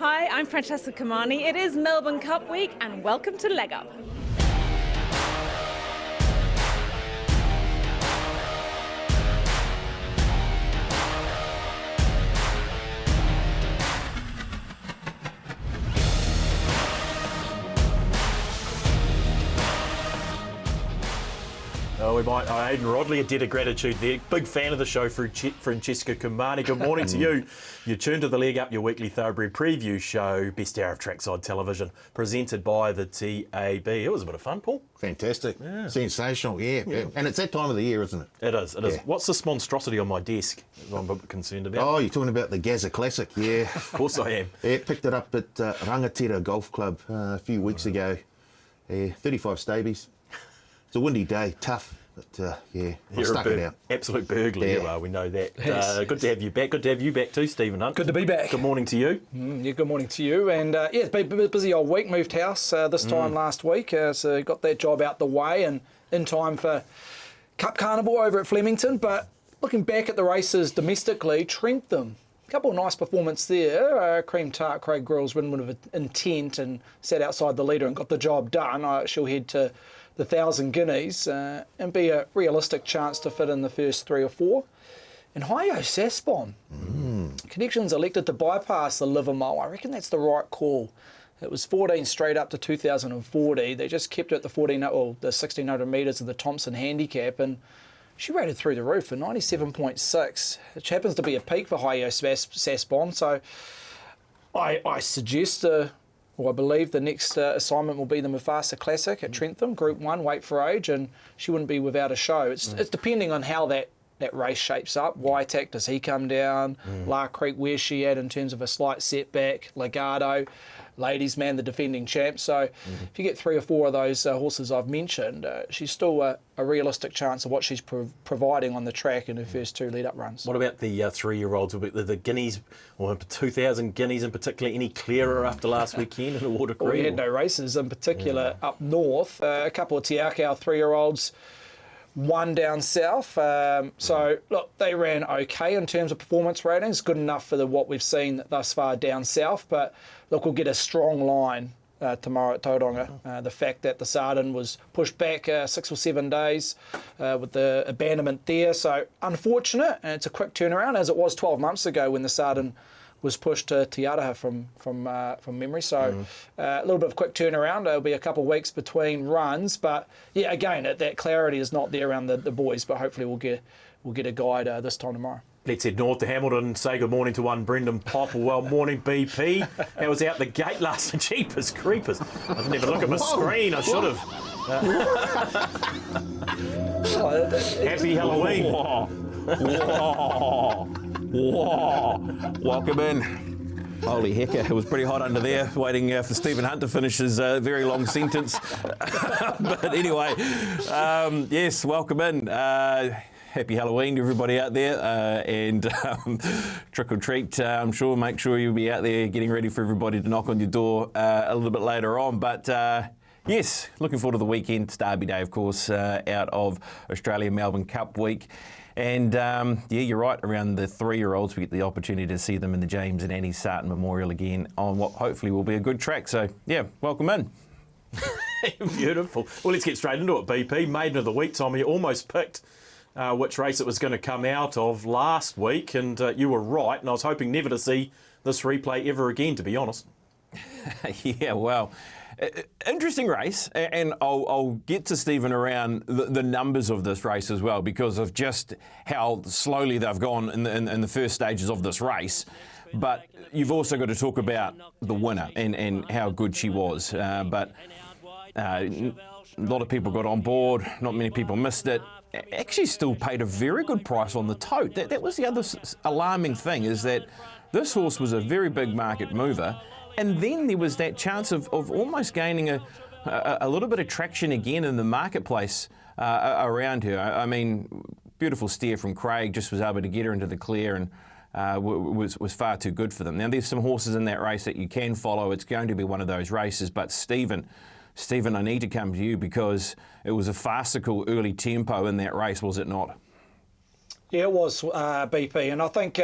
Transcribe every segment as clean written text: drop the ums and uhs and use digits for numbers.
Hi, I'm Francesca Kamani. It is Melbourne Cup week and welcome to LegUp. Oh, we might owe Aidan Rodley a debt of gratitude there. Big fan of the show, Francesca Kamani. Good morning to you. You tuned to the LegUp, your weekly thoroughbred preview show, best hour of trackside television, presented by the TAB. It was a bit of fun, Paul. Fantastic. Yeah. Sensational, yeah. And it's that time of the year, isn't it? It is. What's this monstrosity on my desk I'm a bit concerned about? Oh, you're talking about the Gaza Classic, yeah. Of course I am. Yeah, picked it up at Rangatira Golf Club a few weeks ago. 35 stabies. It's a windy day, tough, but I stuck it out. Absolute burglar, you are, we know that. Yes. Good to have you back. Good to have you back too, Stephen Hunt. Good to be back. Good morning to you. Yeah, good morning to you. And it's been a busy old week. Moved house this time last week, so got that job out the way and in time for Cup Carnival over at Flemington. But looking back at the races domestically, Trentham. Couple of nice performances there. Cream Tart, Craig Grill's win of intent and sat outside the leader and got the job done. She'll head to the 1,000 guineas and be a realistic chance to fit in the first 3 or 4. And Hi-Yo Saspon. Connections elected to bypass the Livermore. I reckon that's the right call. It was 14 straight up to 2040. They just kept it at the 1,600 metres of the Thompson handicap, and she rated through the roof for 97.6, which happens to be a peak for Hi-Yo Saspon. So I suggest, I believe the next assignment will be the Mufasa Classic at Trentham, Group 1, weight for age, and she wouldn't be without a show. It's depending on how that race shapes up. Waitack, does he come down? La Creek, where's she at in terms of a slight setback? Legato, Ladies Man, the defending champ. So if you get 3 or 4 of those horses I've mentioned, she's still a realistic chance of what she's providing on the track in her first 2 lead-up runs. What about the 3-year-olds? The guineas, or 2,000 guineas in particular, any clearer after last weekend in the Water Creek? We had no races in particular up north. A couple of Te Akau 3-year-olds, 1 down south. So, look, they ran okay in terms of performance ratings, good enough for what we've seen thus far down south. But, look, we'll get a strong line tomorrow at Tauranga. The fact that the Sarten was pushed back 6 or 7 days with the abandonment there. So, unfortunate, and it's a quick turnaround, as it was 12 months ago when the Sarten was pushed to Te Araha from memory. So a little bit of quick turnaround. There'll be a couple of weeks between runs. But, yeah, again, that clarity is not there around the boys, but hopefully we'll get a guide this time tomorrow. Let's head north to Hamilton and say good morning to one Brendan Popplewell. Morning, BP. That was out the gate last night. Jeepers creepers. I didn't even look at my screen. I should have. Happy Halloween. Whoa. Welcome in. Holy heck, it was pretty hot under there, waiting for Stephen Hunt to finish his very long sentence. But anyway, yes, welcome in. Happy Halloween to everybody out there, and trick or treat, I'm sure. Make sure you'll be out there getting ready for everybody to knock on your door a little bit later on. But yes, looking forward to the weekend. It's Derby Day, of course, out of Australia Melbourne Cup week. And yeah, you're right, around the 3-year-olds, we get the opportunity to see them in the James and Annie Sarten Memorial again on what hopefully will be a good track. So yeah, welcome in. Beautiful. Well, let's get straight into it, BP. Maiden of the week, Tommy. You almost picked which race it was going to come out of last week, and you were right, and I was hoping never to see this replay ever again, to be honest. Yeah, well, interesting race, and I'll get to Stephen around the numbers of this race as well, because of just how slowly they've gone in the first stages of this race. But you've also got to talk about the winner and how good she was. But a lot of people got on board, not many people missed it. Actually still paid a very good price on the tote. That was the other alarming thing, is that this horse was a very big market mover. And then there was that chance of almost gaining a little bit of traction again in the marketplace around her. I mean, beautiful steer from Craig, just was able to get her into the clear and was far too good for them. Now, there's some horses in that race that you can follow. It's going to be one of those races. But Stephen, I need to come to you, because it was a farcical early tempo in that race, was it not? Yeah, it was, BP. And I think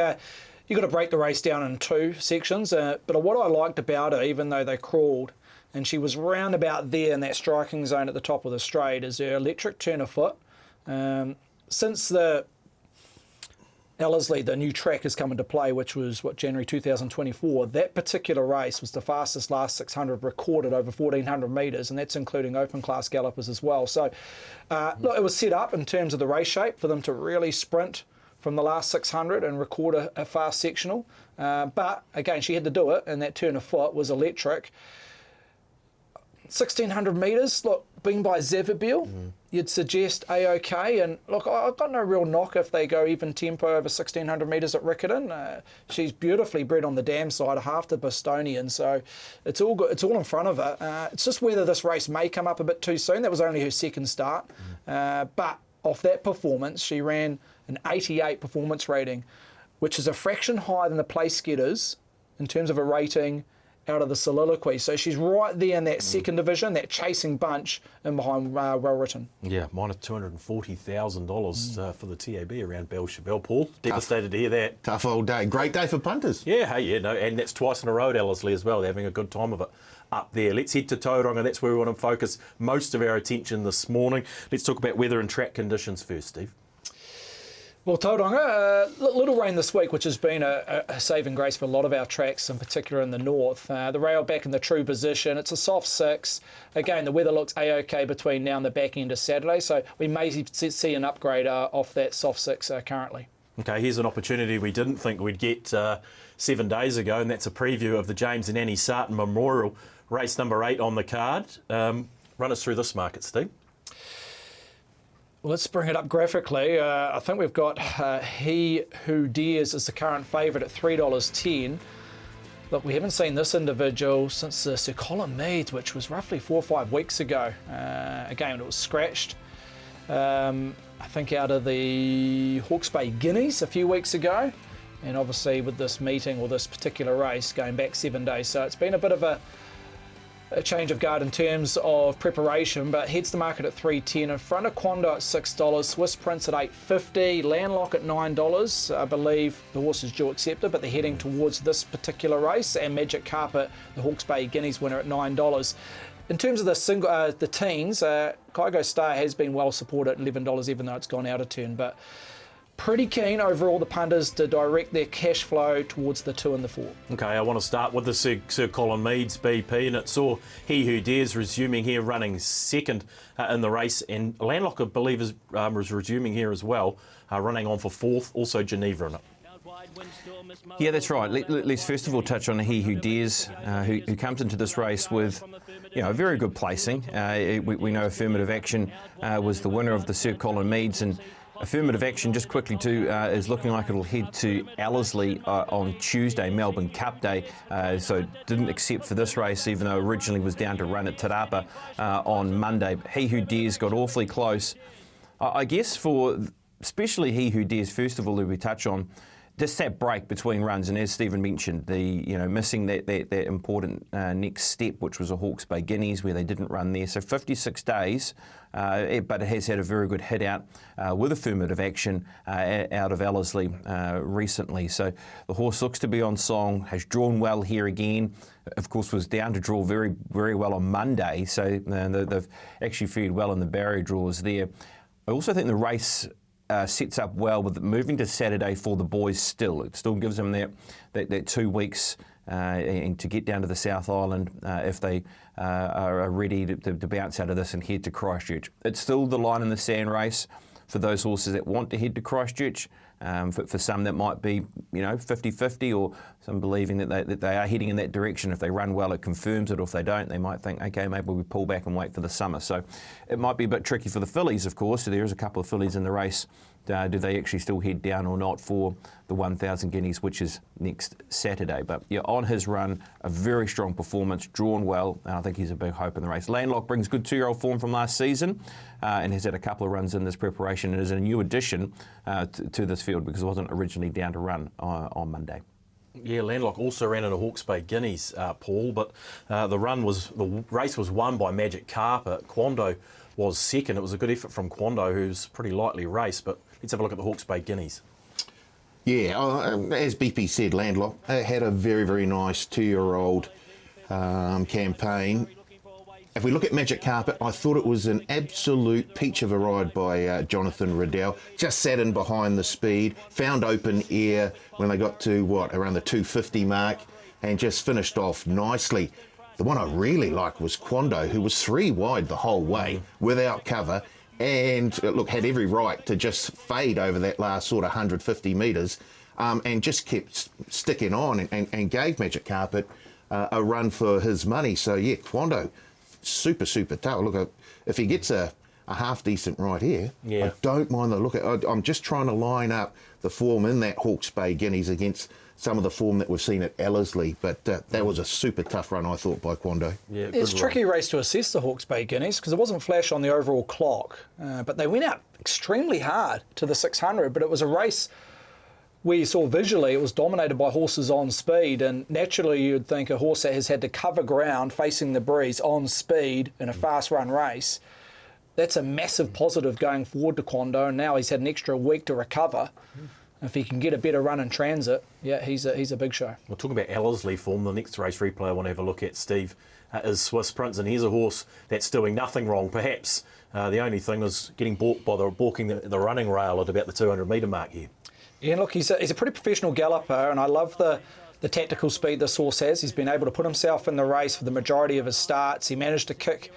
You've got to break the race down in 2 sections. But what I liked about her, even though they crawled, and she was round about there in that striking zone at the top of the straight, is her electric turn of foot. Since the Ellerslie, the new track has come into play, which was, January 2024, that particular race was the fastest last 600 recorded over 1,400 metres, and that's including open class gallopers as well. So, look, it was set up in terms of the race shape for them to really sprint from the last 600 and record a fast sectional. But, again, she had to do it, and that turn of foot was electric. 1,600 metres, look, being by Zavabeel, you'd suggest A-OK. And look, I've got no real knock if they go even tempo over 1,600 metres at Riccarton. She's beautifully bred on the dam side, half the Bostonian, so it's all good. It's all in front of her. It's just whether this race may come up a bit too soon. That was only her second start. But off that performance, she ran an 88 performance rating, which is a fraction higher than the place getters in terms of a rating out of the soliloquy. So she's right there in that second division, that chasing bunch in behind Well Written. Yeah, minus $240,000 for the TAB around Belchabelle. Paul, devastated to hear that. Tough old day. Great day for punters. Yeah, hey, yeah, no, and that's twice in a row at Ellerslie as well. They're having a good time of it up there. Let's head to Tauranga. That's where we want to focus most of our attention this morning. Let's talk about weather and track conditions first, Steve. Well, Tauranga, little rain this week, which has been a saving grace for a lot of our tracks, in particular in the north. The rail back in the true position. It's a soft 6. Again, the weather looks A-OK between now and the back end of Saturday, so we may see an upgrade off that soft 6 currently. Okay, here's an opportunity we didn't think we'd get 7 days ago, and that's a preview of the James and Annie Sarten Memorial, race number 8 on the card. Run us through this market, Steve. Let's bring it up graphically. I think we've got He Who Dares is the current favourite at $3.10. Look, we haven't seen this individual since the Sir Colin Meads, which was roughly 4 or 5 weeks ago. Again, it was scratched. I think out of the Hawke's Bay Guineas a few weeks ago. And obviously with this meeting or this particular race going back 7 days. So it's been a bit of a change of guard in terms of preparation, but heads to market at $3.10. In front of Quando at $6, Swiss Prince at $8.50, Landlock at $9. I believe the horse is due accepted, but they're heading towards this particular race. And Magic Carpet, the Hawke's Bay Guineas winner, at $9. In terms of the teens, Kygo Star has been well supported at $11, even though it's gone out of turn. But pretty keen overall, the punters, to direct their cash flow towards the 2 and the 4. Okay, I want to start with the Sir Colin Meads BP, and it saw He Who Dares resuming here, running second in the race, and Landlock, I believe, is resuming here as well, running on for 4th, also Geneva in it. Yeah, that's right. Let's first of all touch on He Who Dares, who comes into this race with, a very good placing. We know Affirmative Action was the winner of the Sir Colin Meads, and Affirmative Action, just quickly too, is looking like it'll head to Ellerslie on Tuesday, Melbourne Cup Day. So didn't accept for this race, even though originally was down to run at Te Rapa on Monday. But He Who Dares got awfully close. I guess for especially He Who Dares, first of all, that we touch on, just that break between runs, and as Stephen mentioned, missing that important next step, which was a Hawke's Bay Guineas, where they didn't run there. So 56 days, but it has had a very good hit out with Affirmative Action out of Ellerslie recently. So the horse looks to be on song, has drawn well here again. Of course, was down to draw very, very well on Monday, so they've actually fared well in the barrier draws there. I also think the race sets up well with moving to Saturday for the boys still. It still gives them that 2 weeks and to get down to the South Island if they are ready to bounce out of this and head to Christchurch. It's still the line in the sand race for those horses that want to head to Christchurch. For some that might be 50-50, or some believing that they are heading in that direction. If they run well, it confirms it, or if they don't, they might think, okay, maybe we pull back and wait for the summer. So it might be a bit tricky for the fillies, of course. So there is a couple of fillies in the race. Do they actually still head down or not for the 1,000 guineas, which is next Saturday? But yeah, on his run, a very strong performance, drawn well, and I think he's a big hope in the race. Landlock brings good 2-year-old form from last season and has had a couple of runs in this preparation, and is a new addition to this field because it wasn't originally down to run on Monday. Yeah, Landlock also ran in a Hawke's Bay Guineas, Paul, but the race was won by Magic Carpet. Quando was second. It was a good effort from Quando, who's pretty lightly raced, but let's have a look at the Hawke's Bay Guineas. Yeah, as BP said, Landlocked had a very, very nice 2-year-old campaign. If we look at Magic Carpet, I thought it was an absolute peach of a ride by Jonathan Riddell. Just sat in behind the speed, found open air when they got to, around the 250 mark, and just finished off nicely. The one I really liked was Quando, who was 3 wide the whole way without cover, and look, had every right to just fade over that last sort of 150 metres, and just kept sticking on and gave Magic Carpet a run for his money. So yeah, Quando, super tough. Look, if he gets a half decent right here, I don't mind the look. I'm just trying to line up the form in that Hawke's Bay Guineas against some of the form that we've seen at Ellerslie, but that was a super tough run, I thought, by Quando. Yeah, it's a tricky race to assess the Hawke's Bay Guineas because it wasn't flash on the overall clock, but they went out extremely hard to the 600, but it was a race where you saw visually it was dominated by horses on speed, and naturally you'd think a horse that has had to cover ground facing the breeze on speed in a fast run race, that's a massive positive going forward to Quando, and now he's had an extra week to recover. If he can get a better run in transit, yeah, he's a big show. We're talking about Ellerslie form. The next race replay I want to have a look at, Steve, is Swiss Prince, and here's a horse that's doing nothing wrong. Perhaps the only thing is getting balked by balking the running rail at about the 200 metre mark here. Yeah, look, he's a pretty professional galloper, and I love the tactical speed this horse has. He's been able to put himself in the race for the majority of his starts. He managed to kick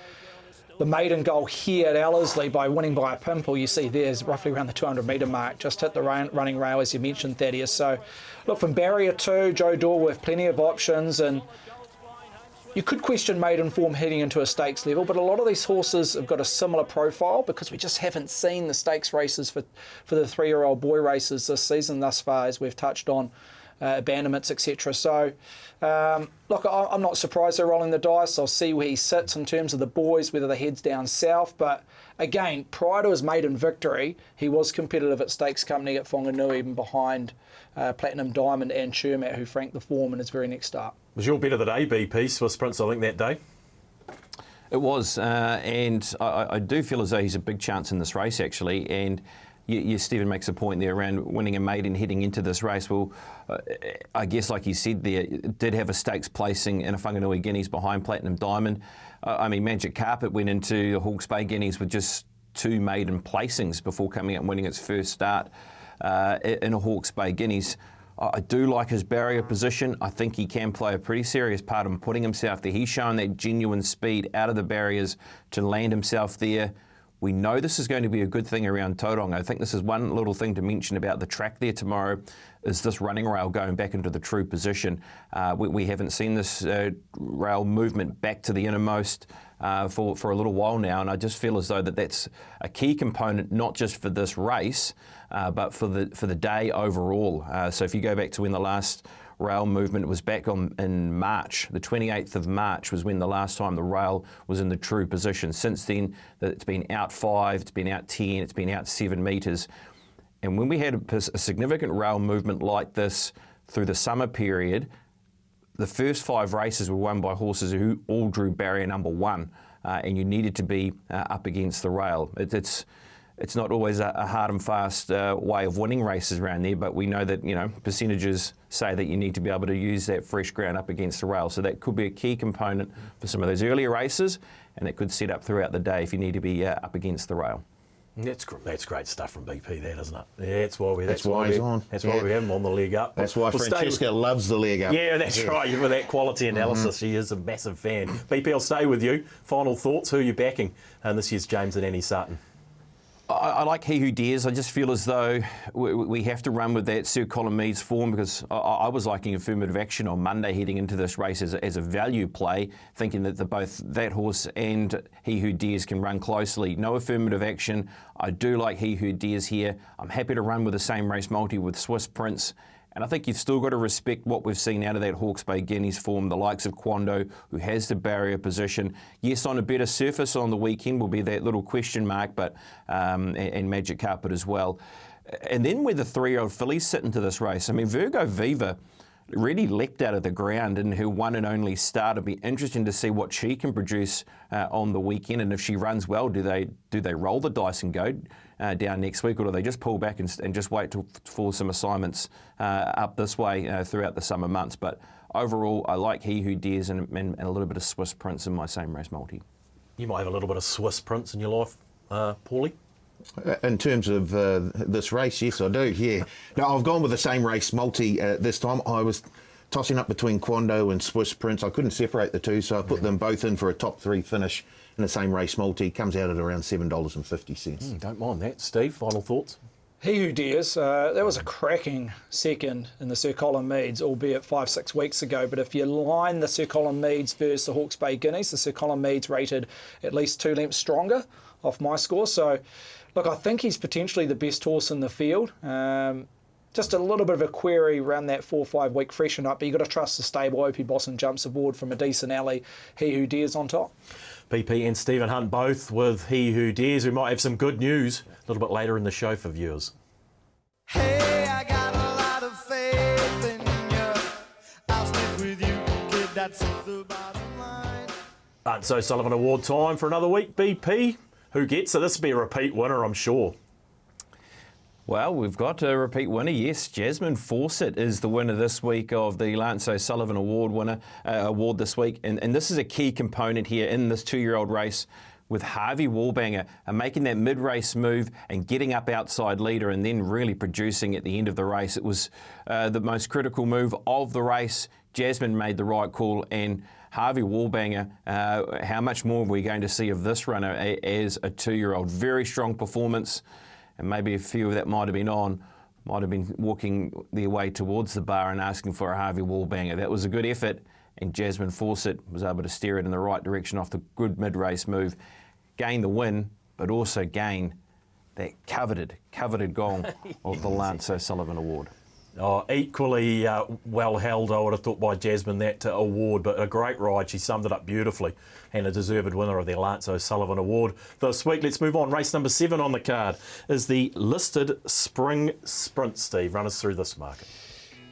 the maiden goal here at Ellerslie by winning by a pimple. You see there's roughly around the 200 metre mark, just hit the running rail, as you mentioned, Thaddeus. So look, from barrier 2, Joe Dorr with plenty of options, and you could question maiden form heading into a stakes level, but a lot of these horses have got a similar profile because we just haven't seen the stakes races for the 3-year-old boy races this season thus far, as we've touched on, abandonments, etc. So, look, I'm not surprised they're rolling the dice. I'll see where he sits in terms of the boys, whether the head's down south. But again, prior to his maiden victory, he was competitive at Stakes Company at Whanganui, even behind Platinum Diamond and Shermat, who franked the form in his very next start. Was your bet of the day, BP, Swiss Prince, I think, that day? It was, and I do feel as though he's a big chance in this race, actually. And Stephen makes a point there around winning a maiden heading into this race. Well, I guess, like you said there, did have a stakes placing in a Whanganui Guineas behind Platinum Diamond. I mean, Magic Carpet went into the Hawke's Bay Guineas with just 2 maiden placings before coming out and winning its first start in a Hawke's Bay Guineas. I do like his barrier position. I think he can play a pretty serious part in putting himself there. He's shown that genuine speed out of the barriers to land himself there. We know this is going to be a good thing around Tauranga. I think this is one little thing to mention about the track there tomorrow, is this running rail going back into the true position. We haven't seen this rail movement back to the innermost for a little while now, and I just feel as though that's a key component, not just for this race, but for the day overall. So if you go back to when the last rail movement was back in March. The 28th of March was when the last time the rail was in the true position. Since then, it's been out 5, it's been out 10, it's been out 7 metres. And when we had a significant rail movement like this through the summer period, the first 5 races were won by horses who all drew barrier number 1, and you needed to be up against the rail. It's not always a hard and fast way of winning races around there, but we know that, percentages say that you need to be able to use that fresh ground up against the rail. So that could be a key component for some of those earlier races, and it could set up throughout the day if you need to be up against the rail. That's great stuff from BP, that, isn't it? Yeah, that's why he's on. That's why we have him on the LegUp. That's why Francesca loves the LegUp. Yeah, that's right. With that quality analysis, she is a massive fan. BP, I'll stay with you. Final thoughts. Who are you backing? And this year's James and Annie Sarten. I like He Who Dares. I just feel as though we have to run with that Sir Colin Meads form, because I was liking Affirmative Action on Monday heading into this race as a value play, thinking that both that horse and He Who Dares can run closely. No Affirmative Action. I do like He Who Dares here. I'm happy to run with the same race multi with Swiss Prince. And I think you've still got to respect what we've seen out of that Hawke's Bay Guineas form, the likes of Quando, who has the barrier position. Yes, on a better surface on the weekend will be that little question mark, but and Magic Carpet as well. And then where the 3-year-old fillies sit into this race. I mean, Virgo Viva, really leapt out of the ground in her one and only start. It'll be interesting to see what she can produce on the weekend, and if she runs well, do they roll the dice and go down next week, or do they just pull back and just wait for some assignments up this way throughout the summer months? But overall, I like He Who Dares and a little bit of Swiss Prince in my same race multi. You might have a little bit of Swiss Prince in your life, Paulie. In terms of this race, yes, I do, yeah. Now, I've gone with the same race multi this time. I was tossing up between Quando and Swiss Prince. I couldn't separate the two, so I put them both in for a top 3 finish in the same race multi. Comes out at around $7.50. Don't mind that. Steve, final thoughts? He Who Dares, that was a cracking second in the Sir Colin Meads, albeit 5-6 weeks ago. But if you line the Sir Colin Meads versus the Hawke's Bay Guineas, the Sir Colin Meads rated at least 2 lengths stronger off my score. So, look, I think he's potentially the best horse in the field. Just a little bit of a query around that 4 or 5 week freshen up, but you've got to trust the stable. Opie Bosson jumps aboard from a decent alley. He Who Dares on top. BP and Stephen Hunt both with He Who Dares. We might have some good news a little bit later in the show for viewers. Hey, I got a lot of faith in you. I'll stick with you, kid, that's the bottom line. And so Sullivan Award time for another week, BP. Who gets it? This will be a repeat winner, I'm sure. Well, we've got a repeat winner, yes. Jasmine Fawcett is the winner this week of the Lance O'Sullivan Award this week. And this is a key component here in this 2-year-old race with Harvey Wallbanger making that mid-race move and getting up outside leader and then really producing at the end of the race. It was the most critical move of the race. Jasmine made the right call, and Harvey Wallbanger, how much more are we going to see of this runner as a 2-year-old? Very strong performance. And maybe a few that might have been walking their way towards the bar and asking for a Harvey Wallbanger. That was a good effort, and Jasmine Fawcett was able to steer it in the right direction off the good mid-race move, gain the win, but also gain that coveted gong of the Lance O'Sullivan Award. Oh, equally well held, I would have thought, by Jasmine, that award, but a great ride. She summed it up beautifully, and a deserved winner of the Lance O'Sullivan Award this week. Let's move on. Race number 7 on the card is the listed Spring Sprint. Steve, run us through this market.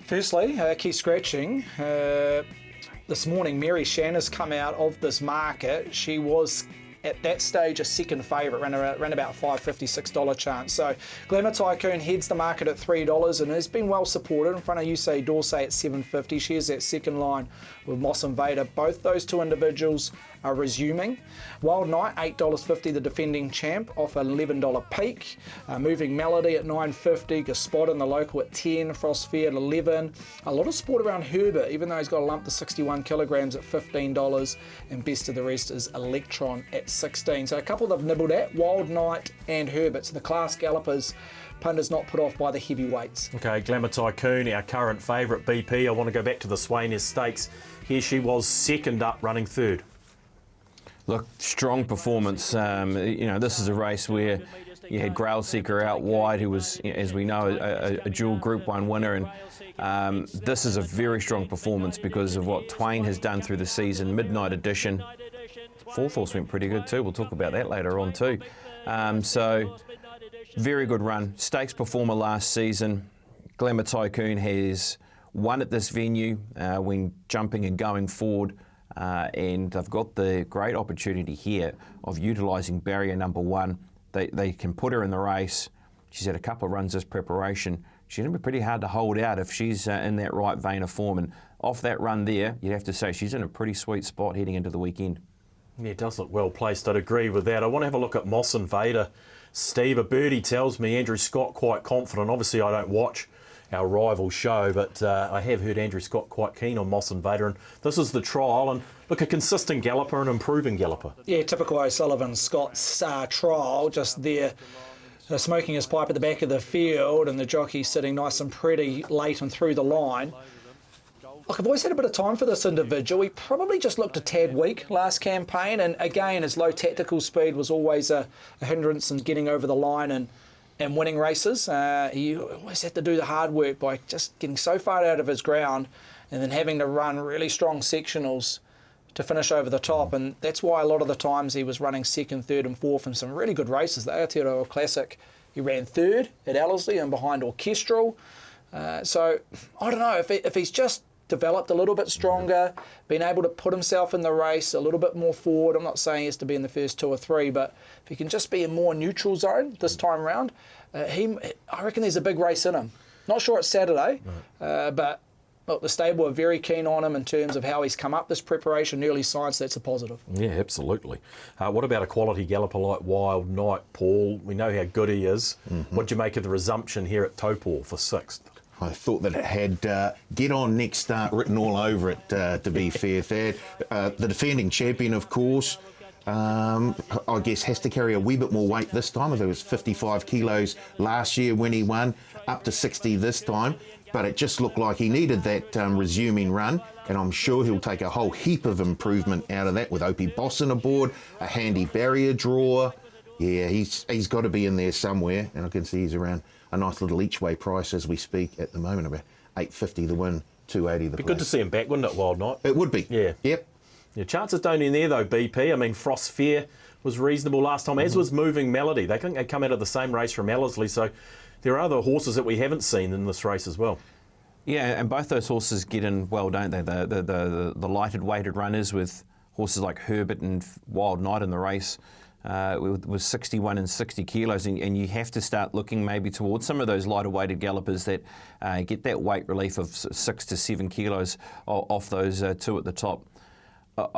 Firstly, key scratching. This morning, Mary Shan has come out of this market. She was at that stage a second favourite, ran about $5.50, $6 chance. So Glamour Tycoon heads the market at $3 and has been well supported in front of Usain Dorsey at $7.50. She has that second line with Moss Invader. Both those two individuals are resuming. Wild Knight, $8.50, the defending champ, off an $11 peak. Moving Melody at $9.50, Gospodin, the local, at $10, Frostfair at $11. A lot of support around Herbert, even though he's got a lump to 61 kilograms at $15. And best of the rest is Electron at $16. So a couple they've nibbled at, Wild Knight and Herbert. So the class gallopers, punters not put off by the heavyweights. Okay, Glamour Tycoon, our current favourite, BP. I want to go back to the Swainers Stakes. Here she was second up, running third. Look, strong performance. This is a race where you had Grail Seeker out wide, who was, as we know, a dual Group 1 winner. And this is a very strong performance because of what Twain has done through the season. Midnight Edition. Fourth horse went pretty good too. We'll talk about that later on too. So, very good run. Stakes performer last season. Glamour Tycoon has won at this venue when jumping and going forward. And they've got the great opportunity here of utilising barrier number 1. They can put her in the race. She's had a couple of runs this preparation. She's going to be pretty hard to hold out if she's in that right vein of form. And off that run there, you'd have to say she's in a pretty sweet spot heading into the weekend. Yeah, it does look well placed. I'd agree with that. I want to have a look at Moss Invader. Steve, a birdie tells me Andrew Scott quite confident. Obviously, I don't watch our rival show, but I have heard Andrew Scott quite keen on Moss Invader, and this is the trial, and look, a consistent galloper and improving galloper. Yeah, typical O'Sullivan. Scott's trial, just there smoking his pipe at the back of the field, and the jockey sitting nice and pretty late and through the line. Look, I've always had a bit of time for this individual. He probably just looked a tad weak last campaign, and again, his low tactical speed was always a hindrance in getting over the line and winning races. He always had to do the hard work by just getting so far out of his ground and then having to run really strong sectionals to finish over the top. And that's why a lot of the times he was running second, third and fourth in some really good races. The Aotearoa Classic, he ran third at Ellerslie and behind Orchestral. So I don't know, if he's just developed a little bit stronger, been able to put himself in the race a little bit more forward. I'm not saying he has to be in the first 2 or 3, but if he can just be in more neutral zone this time round, I reckon there's a big race in him. Not sure it's Saturday, but look, the stable are very keen on him in terms of how he's come up this preparation, early signs, that's a positive. Yeah, absolutely. What about a quality galloper like Wild Knight, Paul? We know how good he is. What do you make of the resumption here at Taupō for 6th? I thought that it had get on next start written all over it, to be fair, Thad. The defending champion, of course, I guess has to carry a wee bit more weight this time. I think it was 55 kilos last year when he won, up to 60 this time. But it just looked like he needed that resuming run, and I'm sure he'll take a whole heap of improvement out of that with Opie Bosson aboard, a handy barrier drawer. Yeah, he's got to be in there somewhere, and I can see he's around a nice little each-way price as we speak at the moment, about $8.50 the win, $2.80 the Be good to see him back, wouldn't it, Wild Knight? It would be. Yeah. Yep. Your chances don't end there, though, BP. I mean, Frost Fair was reasonable last time, as was Moving Melody. They think they come out of the same race from Ellerslie, so there are other horses that we haven't seen in this race as well. Yeah, and both those horses get in well, don't they? The lighted weighted runners with horses like Herbert and Wild Knight in the race with 61 and 60 kilos, and you have to start looking maybe towards some of those lighter weighted gallopers that get that weight relief of 6 to 7 kilos off those two at the top.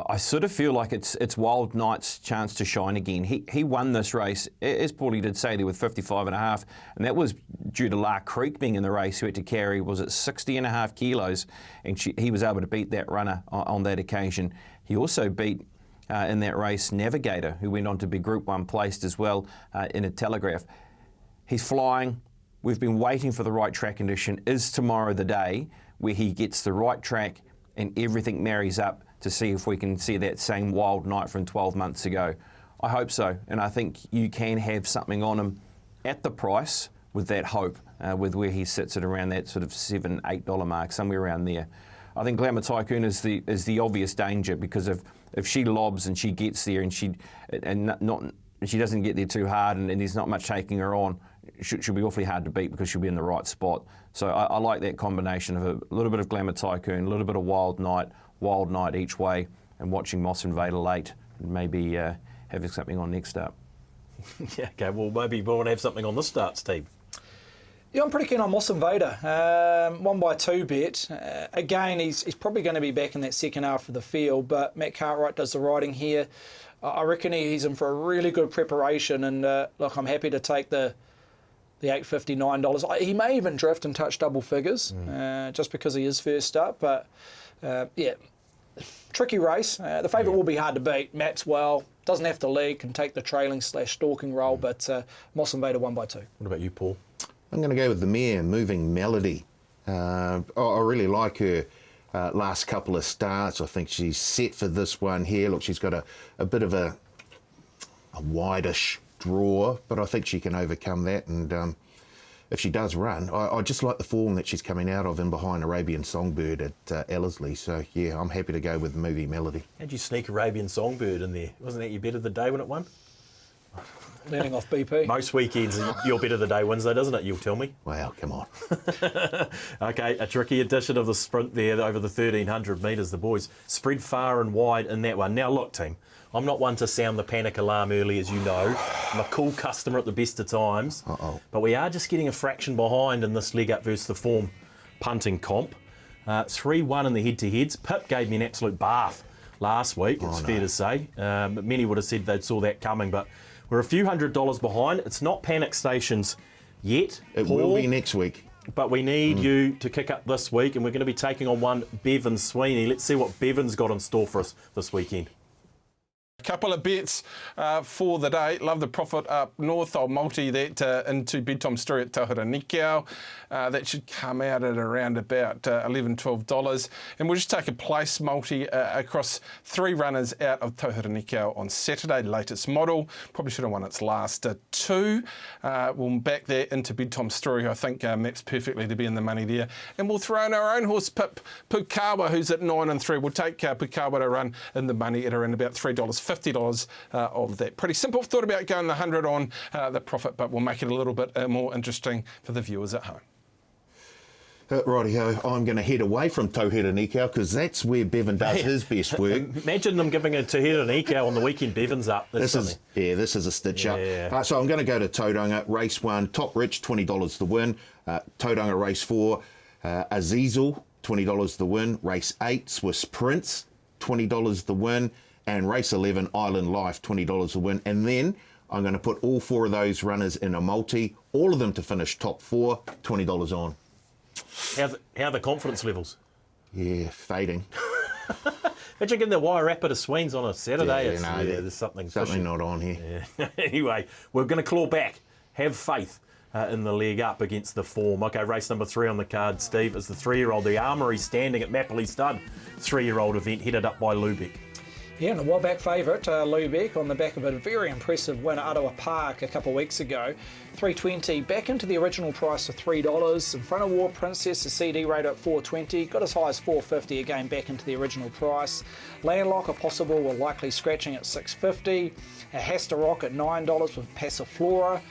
I sort of feel like it's Wild Knight's chance to shine again. He won this race, as Paulie did say there, with 55.5, and that was due to La Creek being in the race, who had to carry, was it 60.5 kilos, and he was able to beat that runner on that occasion. He also beat, in that race, Navigator, who went on to be Group 1 placed as well in a Telegraph. He's flying. We've been waiting for the right track condition. Is tomorrow the day where he gets the right track and everything marries up to see if we can see that same Wild Knight from 12 months ago? I hope so, and I think you can have something on him at the price with that hope, with where he sits at around that sort of $7, $8 mark, somewhere around there. I think Glamour Tycoon is the obvious danger, because if she lobs and she gets there and she doesn't get there too hard and there's not much taking her on, she'll be awfully hard to beat because she'll be in the right spot. So I like that combination of a little bit of Glamour Tycoon, a little bit of Wild Knight each way, and watching Moss Invader late, and maybe having something on next up. Yeah, okay, well, maybe we'll want to have something on this start, Steve. Yeah, I'm pretty keen on Moss Invader. 1x2 bet. Again, he's probably going to be back in that second half of the field, but Matt Cartwright does the riding here. I reckon he's in for a really good preparation, and look, I'm happy to take the $8.50, $9. He may even drift and touch double figures, just because he is first up, but yeah, tricky race. The favourite will be hard to beat. Maps well, doesn't have to lead, can take the trailing / stalking role, but Moss Invader 1x2. What about you, Paul? I'm going to go with the mare, Moving Melody. I really like her last couple of starts. I think she's set for this one here. Look, she's got a bit of a wide-ish draw, but I think she can overcome that. And if she does run, I just like the form that she's coming out of in behind Arabian Songbird at Ellerslie. So, yeah, I'm happy to go with Moving Melody. How'd you sneak Arabian Songbird in there? Wasn't that your bet of the day when it won? Leaning off BP. Most weekends, your bet of the day wins, though, doesn't it? You'll tell me. Wow, come on. Okay, a tricky edition of the sprint there over the 1,300 metres. The boys spread far and wide in that one. Now, look, team, I'm not one to sound the panic alarm early, as you know. I'm a cool customer at the best of times. But we are just getting a fraction behind in this leg up versus the form punting comp. 3-1 in the head-to-heads. Pip gave me an absolute bath last week, it's fair to say. Many would have said they'd saw that coming, but we're a few $100 behind. It's not panic stations yet. It Paul, will be next week. But we need you to kick up this week, and we're going to be taking on one Bevan Sweeney. Let's see what Bevan's got in store for us this weekend. A couple of bets for the day. Love the profit up north. I'll multi that into bedtime story at Tauherenikau. That should come out at around about $11, $12. And we'll just take a place multi across 3 runners out of Tauherenikau on Saturday, latest model. Probably should have won its last 2. We'll back that into bedtime story. I think maps perfectly to be in the money there. And we'll throw in our own horse, Pip Pukawa, who's at 9 and 3. We'll take Pukawa to run in the money at around about $3. $50 of that. Pretty simple. Thought about going the 100 on the profit, but we'll make it a little bit more interesting for the viewers at home. Rightio, I'm going to head away from Tauherenikau because that's where Bevan does his best work. Imagine them giving a Tauherenikau on the weekend. Bevan's up. This is a stitch up. So I'm going to go to Tauranga, race 1, Top Rich, $20 to win. Tauranga race 4, Azizel, $20 to win. Race 8, Swiss Prince, $20 to win. And race 11, Island Life, $20 to win. And then I'm going to put all 4 of those runners in a multi, all of them to finish top 4, $20 on. How are the confidence levels? Yeah, fading. Imagine getting the Wairarapa to Sweens on a Saturday. There's something not on here. Yeah. Anyway, we're going to claw back. Have faith in the leg up against the form. Okay, race number 3 on the card, Steve, is the 3-year-old, the Armoury Standing at Mapley Stud. 3-year-old event headed up by Lubeck. Yeah, and a while back favourite, Lubeck, on the back of a very impressive win at Ottawa Park a couple of weeks ago. 320, back into the original price of $3. In front of War Princess, the CD rate at $4.20. Got as high as $4.50, again back into the original price. Landlock, a possible, will likely scratching at $6.50. Has to Rock at $9 with Passiflora.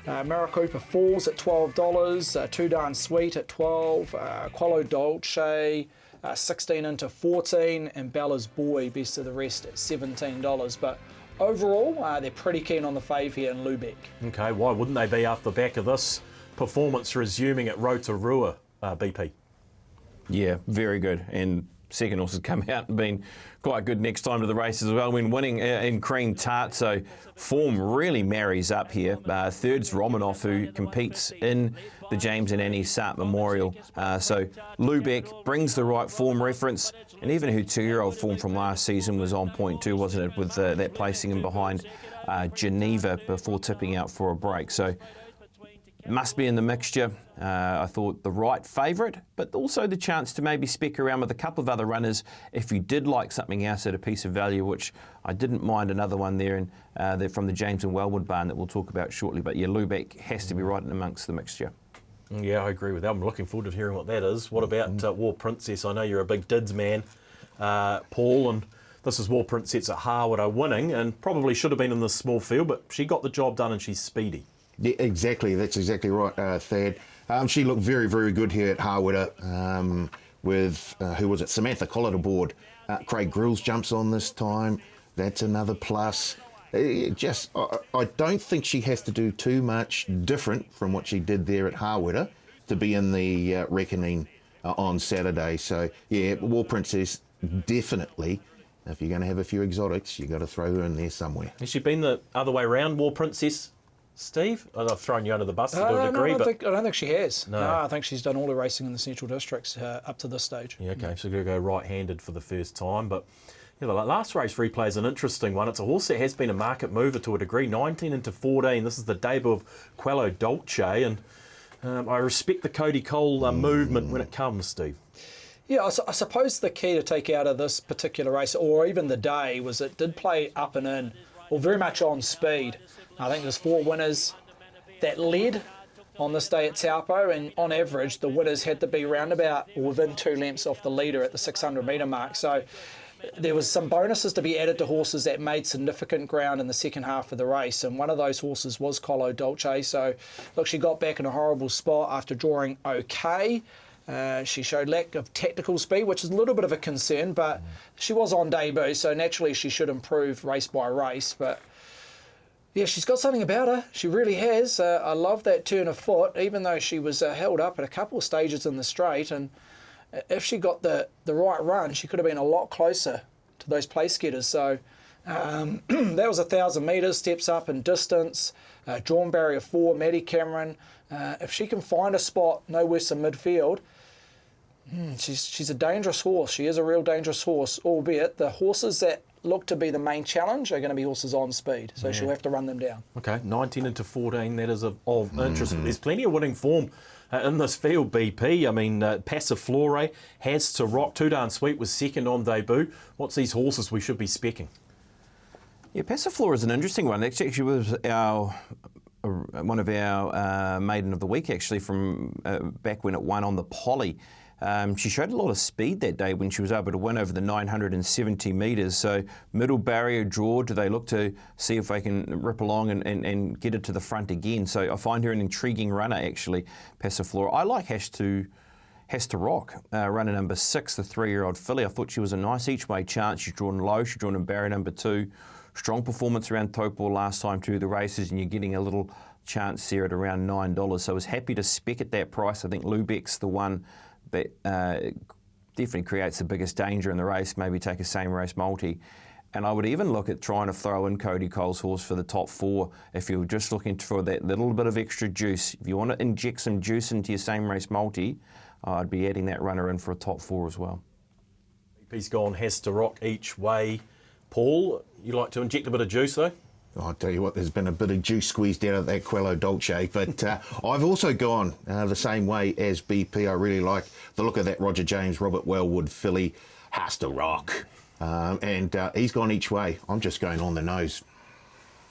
Maricopa Falls at $12. Too Darn Sweet at $12. Quello Dolce, 16 into 14, and Bella's Boy, best of the rest, at $17. But overall, they're pretty keen on the fave here in Lubeck. Okay, why wouldn't they be after the back of this performance resuming at Rotorua, BP? Yeah, very good. And second horses come out and been quite good next time to the race as well when winning in Cream Tart. So form really marries up here. Third's Romanoff, who competes in the James and Annie Sarten Memorial. So Lubeck brings the right form reference, and even her 2-year-old form from last season was on point too, wasn't it, with that placing in behind Geneva before tipping out for a break. So must be in the mixture. I thought the right favourite, but also the chance to maybe spec around with a couple of other runners if you did like something else at a piece of value, which I didn't mind another one there, and they're from the James and Wellwood barn that we'll talk about shortly. But yeah, Lubeck has to be right in amongst the mixture. Yeah, I agree with that. I'm looking forward to hearing what that is. What about War Princess? I know you're a big Dids man, Paul, and this is War Princess at Harwood winning, and probably should have been in this small field, but she got the job done and she's speedy. Yeah, exactly. That's exactly right, Thad. She looked very, very good here at Harwood with, who was it, Samantha Collett aboard. Craig Grills jumps on this time. That's another plus. I don't think she has to do too much different from what she did there at Harwood to be in the reckoning on Saturday. So, yeah, War Princess, definitely. If you're going to have a few exotics, you've got to throw her in there somewhere. Has she been the other way around, War Princess? Steve? I've thrown you under the bus to a degree. I don't think she has. No, I think she's done all the racing in the Central Districts up to this stage. Yeah, okay, so we're going to go right-handed for the first time. But yeah, the last race replay is an interesting one. It's a horse that has been a market mover to a degree, 19 into 14. This is the debut of Quello Dolce, and I respect the Cody Cole movement when it comes, Steve. Yeah, I suppose the key to take out of this particular race, or even the day, was it did play up and in, or very much on speed. I think there's 4 winners that led on this day at Taupo, and on average the winners had to be roundabout or within 2 lengths off the leader at the 600 metre mark. So there was some bonuses to be added to horses that made significant ground in the second half of the race, and one of those horses was Quello Dolce. So look, she got back in a horrible spot after drawing okay. She showed lack of tactical speed, which is a little bit of a concern, but she was on debut, so naturally she should improve race by race. But yeah, she's got something about her. She really has. I love that turn of foot, even though she was held up at a couple of stages in the straight. And if she got the right run, she could have been a lot closer to those place getters. So that was 1,000 metres, steps up in distance. Drawn barrier 4, Maddie Cameron. If she can find a spot no worse than midfield, she's a dangerous horse. She is a real dangerous horse, albeit the horses that look to be the main challenge are going to be horses on speed, so she'll have to run them down. Okay, 19 into 14, that is of interest. But there's plenty of winning form in this field, BP. I mean, Passiflora, Has to Rock, Too Darn Sweet was second on debut. What's these horses we should be specking? Yeah, Passiflora is an interesting one. Actually was one of our Maiden of the Week, actually, from back when it won on the Poly. She showed a lot of speed that day when she was able to win over the 970 metres. So middle barrier draw, do they look to see if they can rip along and get it to the front again? So I find her an intriguing runner, actually, Passiflora. I like Has to has to rock. Runner number 6, the 3-year-old filly. I thought she was a nice each-way chance. She's drawn low. She's drawn in barrier number 2. Strong performance around Popplewell last time through the races, and you're getting a little chance there at around $9. So I was happy to spec at that price. I think Lubeck's the one that definitely creates the biggest danger in the race. Maybe take a same race multi. And I would even look at trying to throw in Cody Cole's horse for the top 4 if you're just looking for that little bit of extra juice. If you want to inject some juice into your same race multi, I'd be adding that runner in for a top 4 as well. He's gone, has to rock each way. Paul, you like to inject a bit of juice though? I'll tell you what, there's been a bit of juice squeezed out of that Quello Dolce, but I've also gone the same way as BP. I really like the look of that Roger James, Robert Wellwood filly, has to rock. And he's gone each way. I'm just going on the nose.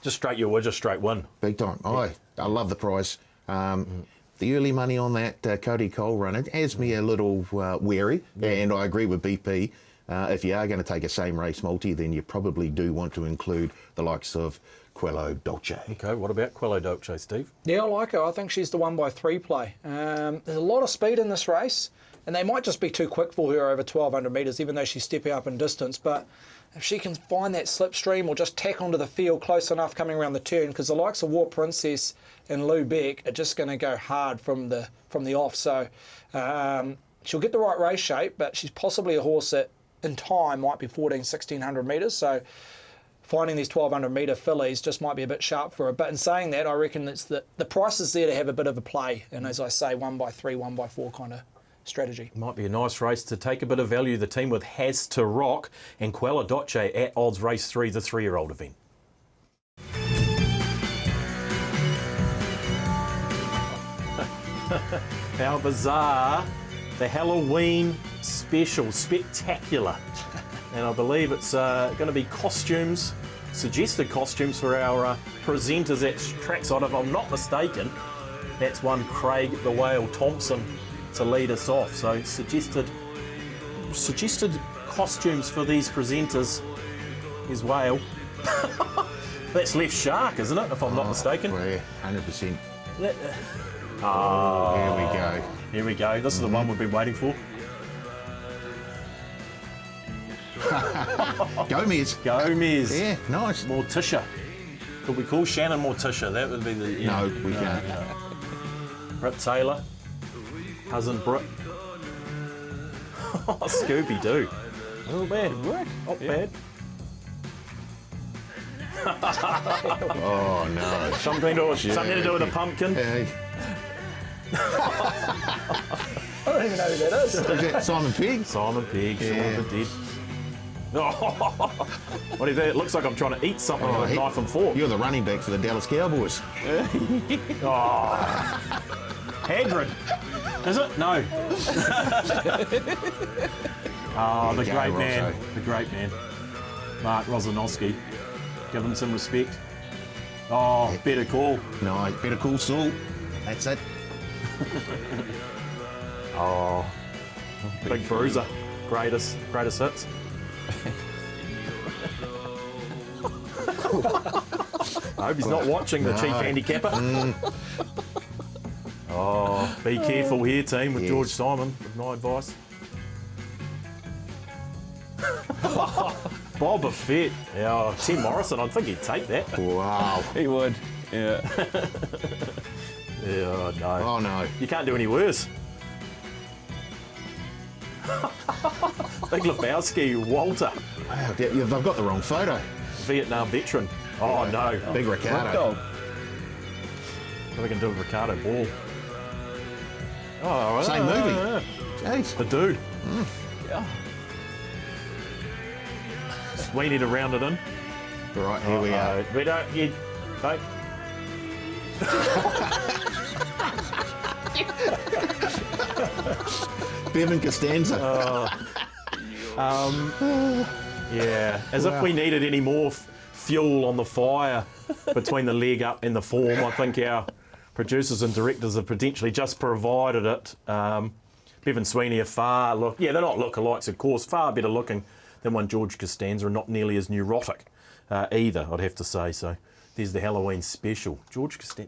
Just straight your word, just straight win. Big time. I love the price. The early money on that Cody Cole run, it has me a little wary, and I agree with BP. If you are going to take a same race multi, then you probably do want to include the likes of Quello Dolce. Okay, what about Quello Dolce, Steve? Yeah, I like her. I think she's the 1x3 play. There's a lot of speed in this race, and they might just be too quick for her over 1,200 metres, even though she's stepping up in distance. But if she can find that slipstream or just tack onto the field close enough coming around the turn, because the likes of War Princess and Lou Beck are just going to go hard from the off. So she'll get the right race shape, but she's possibly a horse that in time might be 1,400-1,600 metres. So finding these 1,200 metre fillies just might be a bit sharp for her. But in saying that, I reckon it's the price is there to have a bit of a play. And as I say, 1x3, 1x4 kind of strategy. Might be a nice race to take a bit of value. The team with Has to Rock and Quello Dolce at odds race 3, the 3-year-old event. How bizarre. The Halloween special, spectacular. And I believe it's going to be costumes, suggested costumes for our presenters at trackside. If I'm not mistaken, that's one Craig the Whale Thompson to lead us off. So suggested costumes for these presenters is Whale. That's Left Shark, isn't it, if I'm not mistaken? Well, yeah, 100%. That, Here we go. Here we go. This is the one we've been waiting for. Gomez. Gomez. Yeah, nice. Morticia. Could we call Shannon Morticia? That would be the... No, we can't. Britt Taylor. Cousin Britt. Scooby-Doo. Not bad. Not bad. Oh, no. Something to do with a pumpkin. Hey. I don't even know who that is. Is that Simon Pegg? Simon Pegg, Yeah. Shaun of the Dead. What do you think? It looks like I'm trying to eat something with a knife and fork. You're the running back for the Dallas Cowboys. Hagrid. Is it? No. The great man. The great man. Mark Rosanowski. Give him some respect. Better call. No, Better Call Saul. That's it. Big Bruiser. Greatest hits. I hope he's not watching the chief handicapper. Be careful here, team, with George Simon, with my advice. Boba Fett. Yeah, Tim Morrison, I think he'd take that. Wow. He would. Yeah. Yeah, no. Oh, no. You can't do any worse. Big Lebowski, Walter, Wow, they've got the wrong photo. Vietnam veteran. Oh, no. Big Ricardo. What are we going to do with Ricardo Ball? Oh, Same movie. Jeez. The dude. Yeah. We need to round it in. Right, here we are. We don't. You don't. Bevan Costanza. Yeah, as if we needed any more fuel on the fire between the leg up and the form. I think our producers and directors have potentially just provided it. Bevan Sweeney are they're not lookalikes, of course, far better looking than one George Costanza, and not nearly as neurotic either, I'd have to say. So there's the Halloween special.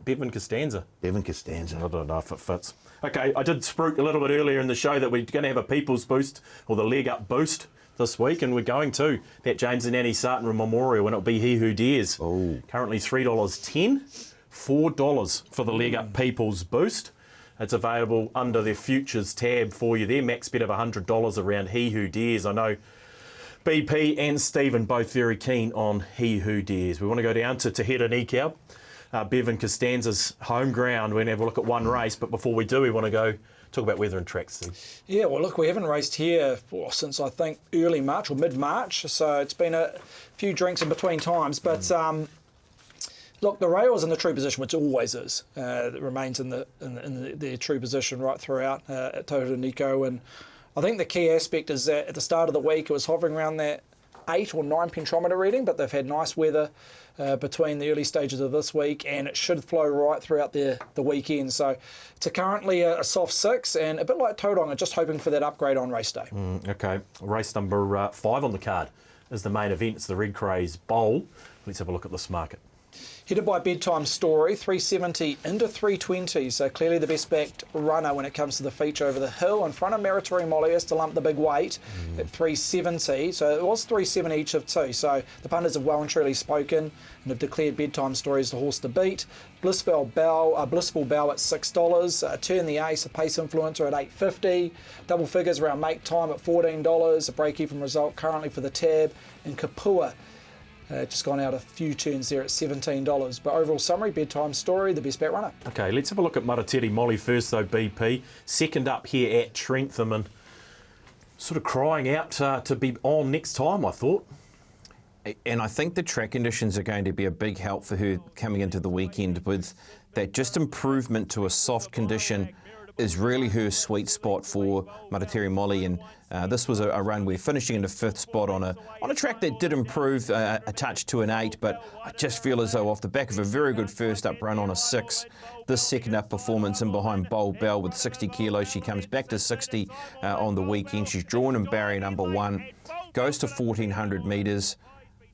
Bevan Costanza. Bevan Costanza. I don't know if it fits. Okay, I did spruik a little bit earlier in the show that we're going to have a People's Boost, or the LegUp Boost, this week, and we're going to that James and Annie Sarten Memorial, and it'll be He Who Dares. Oh. Currently $3.10, $4 for the LegUp People's Boost. It's available under their Futures tab for you there. Max bet of $100 around He Who Dares. I know BP and Stephen both very keen on He Who Dares. We want to go down to Tauherenikau, Bevan Costanza's home ground. We're going to have a look at one race, but before we do, we want to go talk about weather and tracks, Steve. Yeah, well, look, we haven't raced here since I think early March or mid-March, so it's been a few drinks in between times. But look, the rail is in the true position, which it always is. It remains in the true position right throughout at Tauherenikau, and I think the key aspect is that at the start of the week it was hovering around that 8 or 9 pentometer reading, but they've had nice weather between the early stages of this week, and it should flow right throughout the weekend. So it's currently a soft 6, and a bit like Tauranga, just hoping for that upgrade on race day. Okay, race number 5 on the card is the main event. It's the Red Craze Bowl. Let's have a look at this market. Headed by Bedtime Story, 370 into 320, so clearly the best backed runner when it comes to the feature over the hill. In front of Maoate Molly has to lump the big weight at 370, so it was 370 each of 2. So the punters have well and truly spoken and have declared Bedtime Story as the horse to beat. Blissful Bell at $6, Turn the Ace, a pace influencer at $8.50, double figures around Make Time at $14, a break-even result currently for the tab, and Kapua just gone out a few turns there at $17. But overall summary, Bedtime Story, the best bet runner. Okay, let's have a look at Maoate Molly first though, BP. Second up here at Trentham, and sort of crying out to be on next time, I thought. And I think the track conditions are going to be a big help for her coming into the weekend, with that just improvement to a soft condition is really her sweet spot for Maoate Molly. And this was a run where finishing in the 5th spot on a track that did improve a touch to an 8, but I just feel as though off the back of a very good first up run on a 6, this second up performance in behind Bold Bell with 60 kilos, she comes back to 60 on the weekend. She's drawn in barrier number 1, goes to 1400 metres.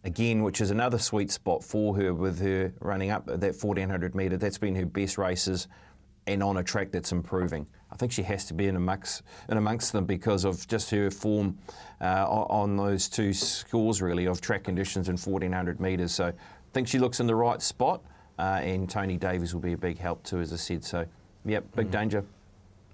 Again, which is another sweet spot for her, with her running up at that 1400 metre. That's been her best races, and on a track that's improving. I think she has to be in amongst them because of just her form on those 2 scores, really, of track conditions and 1400 metres. So I think she looks in the right spot, and Tony Davies will be a big help too, as I said. So, yep, big danger.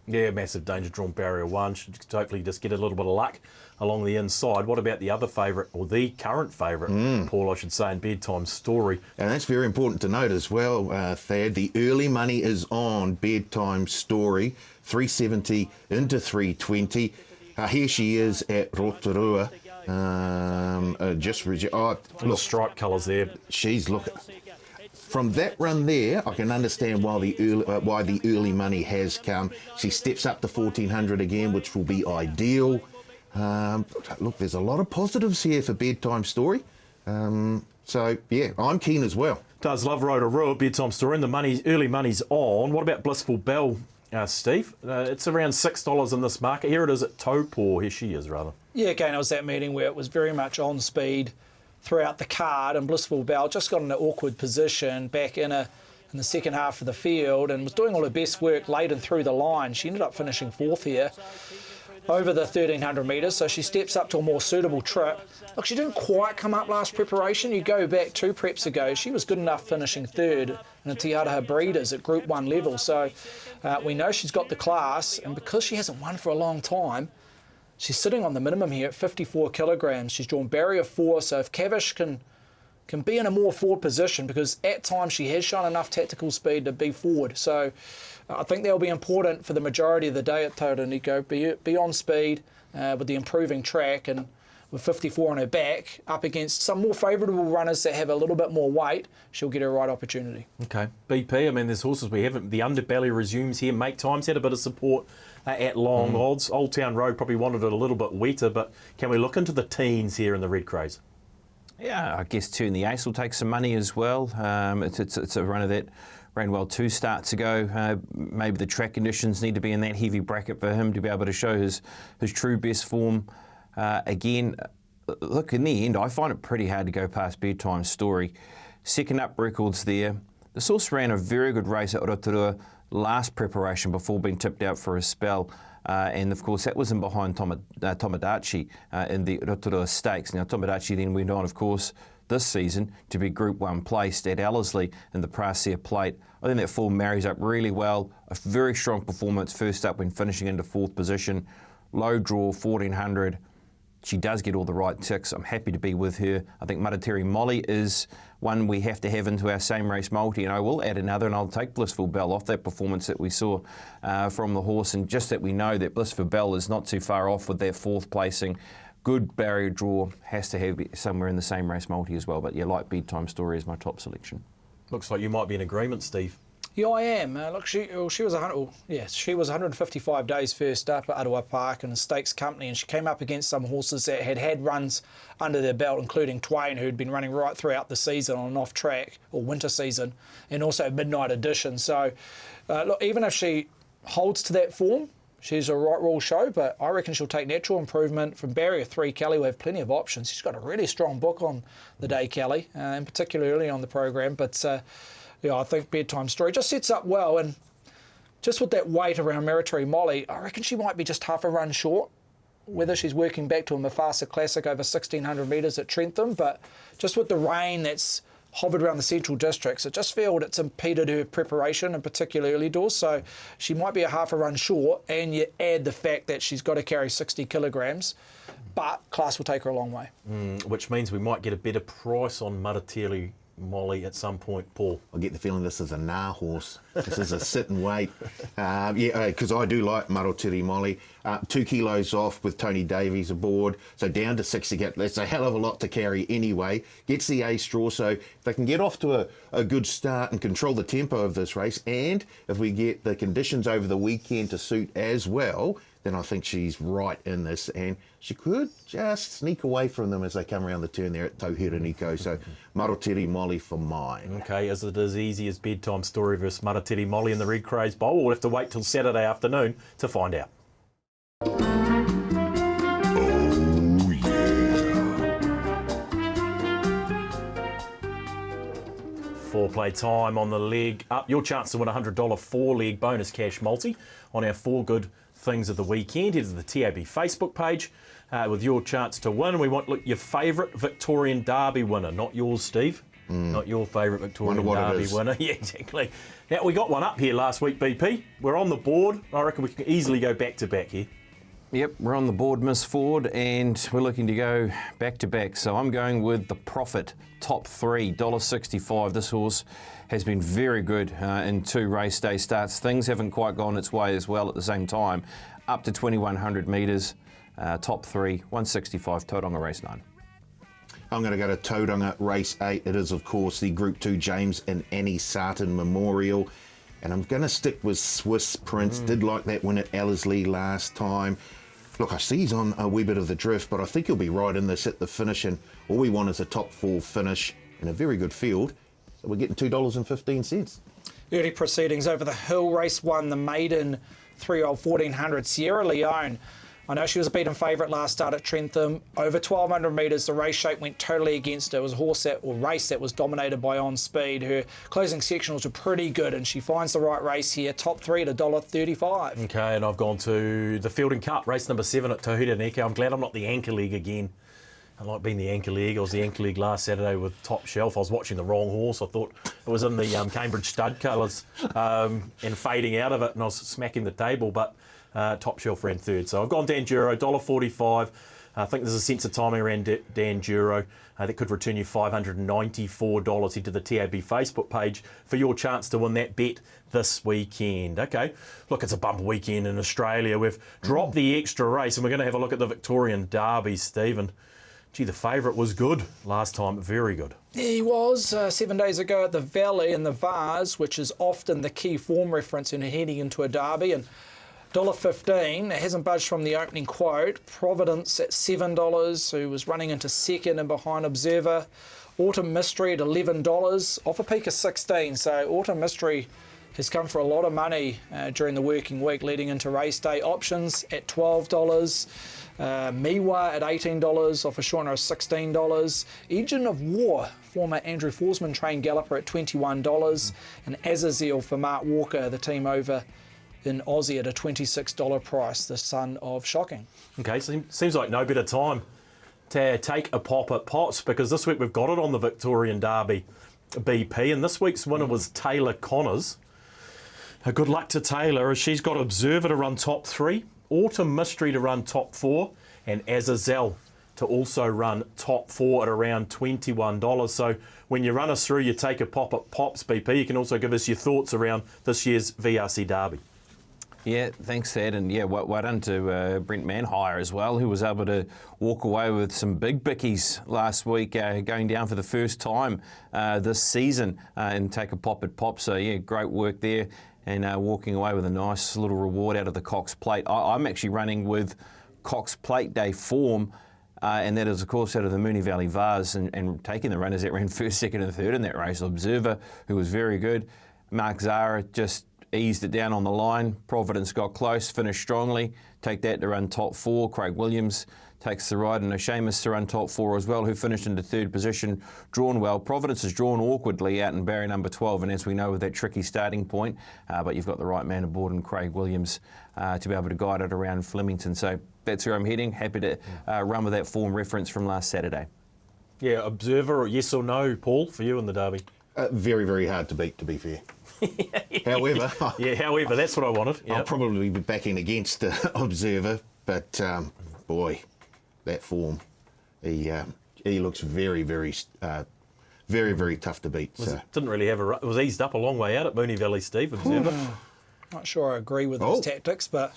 Yeah, massive danger, drawn barrier 1. Should hopefully just get a little bit of luck along the inside. What about the other favourite, or the current favourite, Paul, I should say, in Bedtime Story? And that's very important to note as well, Thad. The early money is on Bedtime Story, 370 into 320. Here she is at Rotorua. Look, stripe colours there. She's looking. From that run there, I can understand why the early money has come. She steps up to 1400 again, which will be ideal. Look, there's a lot of positives here for Bedtime Story. So, yeah, I'm keen as well. Does love Rotorua, Bedtime Story, and the early money's on. What about Blissful Bell, Steve? It's around $6 in this market. Here it is at Taupo. Here she is, rather. Yeah, again, it was that meeting where it was very much on speed throughout the card, and Blissful Bell just got in an awkward position back in the second half of the field and was doing all her best work late and through the line. She ended up finishing 4th here over the 1300 metres, so she steps up to a more suitable trip. Look, she didn't quite come up last preparation. You go back 2 preps ago, she was good enough finishing 3rd in the Te Araha Breeders at Group 1 level, so we know she's got the class, and because she hasn't won for a long time, she's sitting on the minimum here at 54 kilograms. She's drawn barrier 4, so if Cavish can be in a more forward position, because at times she has shown enough tactical speed to be forward. So I think that will be important for the majority of the day at Tauherenikau. Be on speed with the improving track, and with 54 on her back, up against some more favourable runners that have a little bit more weight, she'll get her right opportunity. Okay. BP, I mean, there's horses we haven't. The underbelly resumes here. Make Time's had a bit of support at long odds. Old Town Road probably wanted it a little bit wetter, but can we look into the teens here in the Red Craze? Yeah, I guess Turn the Ace will take some money as well. It's a runner that ran well 2 starts ago. Maybe the track conditions need to be in that heavy bracket for him to be able to show his true best form. Again, look, in the end, I find it pretty hard to go past Bedtime Story. Second up records there, This horse ran a very good race at Rotorua last preparation before being tipped out for a spell. And of course that was in behind Tomodachi in the Rotorua Stakes. Now Tomodachi then went on, of course, this season to be Group 1 placed at Ellerslie in the Prasia Plate. I think that form marries up really well. A very strong performance first up when finishing into 4th position. Low draw, 1400. She does get all the right ticks. I'm happy to be with her. I think Maoate Molly is one we have to have into our same race multi, and I will add another, and I'll take Blissful Bell off that performance that we saw from the horse, and just that we know that Blissful Bell is not too far off with that 4th placing. Good barrier draw, has to have somewhere in the same race multi as well, but yeah, like Bedtime Story is my top selection. Looks like you might be in agreement, Steve. Yeah, I am. Look, she was 155 days first up at Ottawa Park in the Stakes Company, and she came up against some horses that had runs under their belt, including Twain, who'd been running right throughout the season on an off track or winter season, and also Midnight Edition. So, look, even if she holds to that form, she's a right rule show, but I reckon she'll take natural improvement from barrier 3. Kelly, we have plenty of options. She's got a really strong book on the day, Kelly, and particularly early on the program, but. Yeah, I think Bedtime Story just sets up well, and just with that weight around Maoate Molly, I reckon she might be just half a run short, whether she's working back to a Mufasa Classic over 1,600 metres at Trentham, but just with the rain that's hovered around the central districts, it just feels it's impeded her preparation, in particular early doors, so she might be a half a run short, and you add the fact that she's got to carry 60 kilograms, but class will take her a long way. Which means we might get a better price on Maoate Molly at some point, Paul. I get the feeling this is a nah horse. This is a sit and wait. Because I do like Maoate Molly. 2 kilos off with Tony Davies aboard, so down to 60. That's a hell of a lot to carry anyway. Gets the A straw, so if they can get off to a good start and control the tempo of this race, and if we get the conditions over the weekend to suit as well, then I think she's right in this, and she could just sneak away from them as they come around the turn there at Tauherenikau. So Maoate Molly for mine. Okay, is it as easy as Bedtime Story versus Maoate Molly in the Red Craze Bowl? We'll have to wait till Saturday afternoon to find out. Foreplay time on the leg up. Your chance to win a $100 4-leg bonus cash multi on our 4 good things of the weekend. Head to the TAB Facebook page with your chance to win. We want your favourite Victorian Derby winner, not yours, Steve. Not your favourite Victorian Derby winner. Yeah, exactly. Now, we got one up here last week, BP. We're on the board. I reckon we can easily go back to back here. Yep, we're on the board, Miss Ford, and we're looking to go back to back. So I'm going with the Prophet, top 3, $1.65. This horse has been very good in 2 race day starts. Things haven't quite gone its way as well at the same time. Up to 2,100 metres, top 3, 165, Tauranga race 9. I'm going to go to Tauranga race 8. It is, of course, the Group 2 James and Annie Sarten Memorial. And I'm going to stick with Swiss Prince. Did like that win at Ellerslie last time. Look, I see he's on a wee bit of the drift, but I think he'll be right in this at the finish, and all we want is a top 4 finish in a very good field. So we're getting $2.15. Early proceedings over the hill, race 1, the Maiden 3-year-old 1400 Sierra Leone. I know she was a beaten favourite last start at Trentham. Over 1,200 metres, the race shape went totally against her. It was a race that was dominated by On Speed. Her closing sectionals were pretty good, and she finds the right race here. Top 3 at $1.35. Okay, and I've gone to the Fielding Cup, race number 7 at Tauherenikau. I'm glad I'm not the anchor leg again. I like being the anchor leg. I was the anchor leg last Saturday with Top Shelf. I was watching the wrong horse. I thought it was in the Cambridge stud colours and fading out of it, and I was smacking the table, but Top Shelf ran 3rd. So I've gone Danjuro, $1.45. I think there's a sense of timing around Danjuro. That could return you $594. Head to the TAB Facebook page for your chance to win that bet this weekend. Okay, look, it's a bumper weekend in Australia. We've dropped the extra race, and we're going to have a look at the Victorian Derby, Stephen. Gee, the favourite was good last time, very good. He was 7 days ago at the Valley in the Vase, which is often the key form reference in heading into a derby, and $1.15. It hasn't budged from the opening quote. Providence at $7, who was running into 2nd and behind Observer. Autumn Mystery at $11, off a peak of 16. So Autumn Mystery has come for a lot of money during the working week leading into race day. Options at $12. Miwa at $18, off a Shauna of $16. Engine of War, former Andrew Forsman trained galloper at $21. And Azazel for Mark Walker, the team over in Aussie at a $26 price, the son of Shocking. Okay, seems like no better time to take a pop at Pops, because this week we've got it on the Victorian Derby BP, and this week's winner was Taylor Connors. Good luck to Taylor, as she's got Observer to run top 3, Autumn Mystery to run top 4, and Azazel to also run top 4 at around $21. So when you run us through, you take a pop at Pops BP, you can also give us your thoughts around this year's VRC Derby. Yeah, thanks, Ed. And yeah, well done to Brent Manhire as well, who was able to walk away with some big bickies last week, going down for the first time this season and take a pop at Pop. So yeah, great work there, and walking away with a nice little reward out of the Cox Plate. I'm actually running with Cox Plate Day form, and that is, of course, out of the Moonee Valley Vars, and taking the runners that ran first, second and third in that race. Observer, who was very good. Mark Zara just eased it down on the line. Providence got close, finished strongly. Take that to run top 4. Craig Williams takes the ride, and Seamus to run top 4 as well, who finished into third position, drawn well. Providence is drawn awkwardly out in barrier number 12, and as we know, with that tricky starting point, but you've got the right man aboard in Craig Williams to be able to guide it around Flemington. So that's where I'm heading. Happy to run with that form reference from last Saturday. Yeah, Observer, yes or no, Paul, for you in the Derby? Very, very hard to beat, to be fair. However, that's what I wanted. Yep. I'll probably be backing against Observer, but boy, that form, he looks very, very, very tough to beat. So. Didn't really have it was eased up a long way out at Moonee Valley, Steve, Observer. Not sure I agree with his tactics, but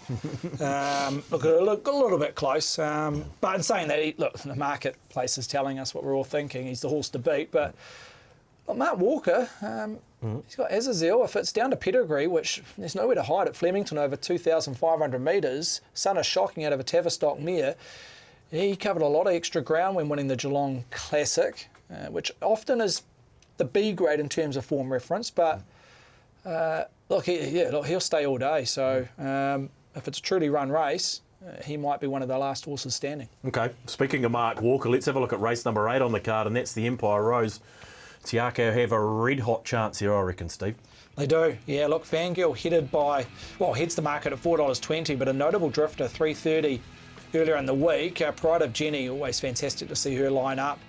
look a little bit close. But in saying that, look, the marketplace is telling us what we're all thinking. He's the horse to beat, but Mark Walker, he's got Azazel. If it's down to pedigree, which there's nowhere to hide at Flemington over 2,500 metres, son of Shocking out of a Tavistock mare, he covered a lot of extra ground when winning the Geelong Classic, which often is the B grade in terms of form reference, but he'll stay all day. So if it's a truly run race, he might be one of the last horses standing. Okay, speaking of Mark Walker, let's have a look at race number 8 on the card, and that's the Empire Rose. Tiako have a red-hot chance here, I reckon, Steve. They do, yeah. Look, Fangirl heads the market at $4.20, but a notable drifter, $3.30 earlier in the week. Pride of Jenny, always fantastic to see her line up.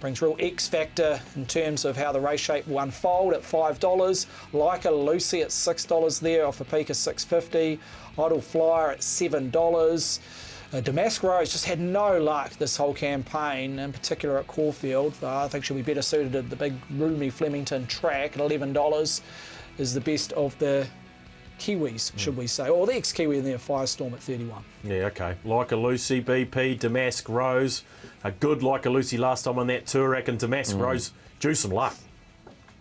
Brings real X factor in terms of how the race shape will unfold at $5. Like a Lucy at $6 there, off a peak of $6.50. Idle Flyer at $7. Damask Rose just had no luck this whole campaign, in particular at Caulfield. I think she'll be better suited at the big roomy Flemington track at $11 is the best of the Kiwis, should we say, or the ex-Kiwi in there, Firestorm at $31. Yeah, okay. Like a Lucy, BP, Damask Rose. A good Like a Lucy last time on that Turak, and Damask Rose due some luck.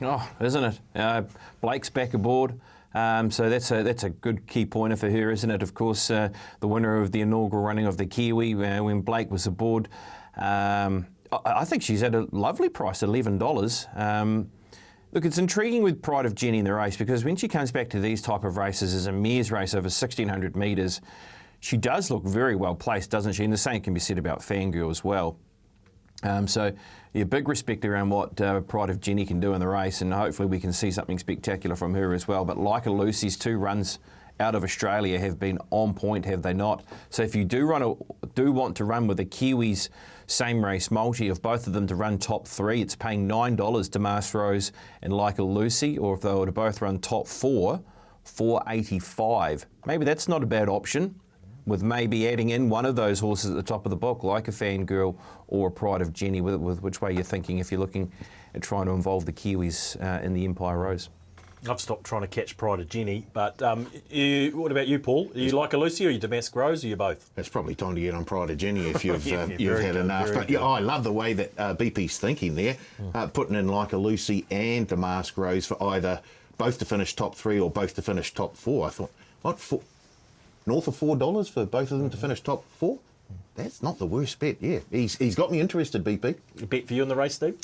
Oh, isn't it? Blake's back aboard. So that's a good key pointer for her, isn't it? Of course, the winner of the inaugural running of the Kiwi when Blake was aboard. I think she's at a lovely price, $11. Look, it's intriguing with Pride of Jenny in the race, because when she comes back to these type of races as a mare's race over 1,600 metres, she does look very well placed, doesn't she? And the same can be said about Fangirl as well. So, yeah, big respect around what Pride of Jenny can do in the race, and hopefully we can see something spectacular from her as well. But like a Lucy's 2 runs out of Australia have been on point, have they not? So if you do want to run with the Kiwis same race multi of both of them to run top 3, it's paying $9 to Damask Rose and Like a Lucy, or if they were to both run top 4, $4.85. Maybe that's not a bad option, with maybe adding in one of those horses at the top of the book, like a Fangirl or a Pride of Jenny, with which way you're thinking if you're looking at trying to involve the Kiwis in the Empire Rose. I've stopped trying to catch Pride of Jenny, but what about you, Paul? Are you Like a Lucy, or are you Damask Rose, or you both? It's probably time to get on Pride of Jenny if you've you've had good, enough. But yeah, I love the way that BP's thinking there, putting in Like a Lucy and Damask Rose for either both to finish top 3 or both to finish top 4. I thought, what, north of $4 for both of them to finish top 4? That's not the worst bet. Yeah, he's got me interested, BP. A bet for you in the race, Steve?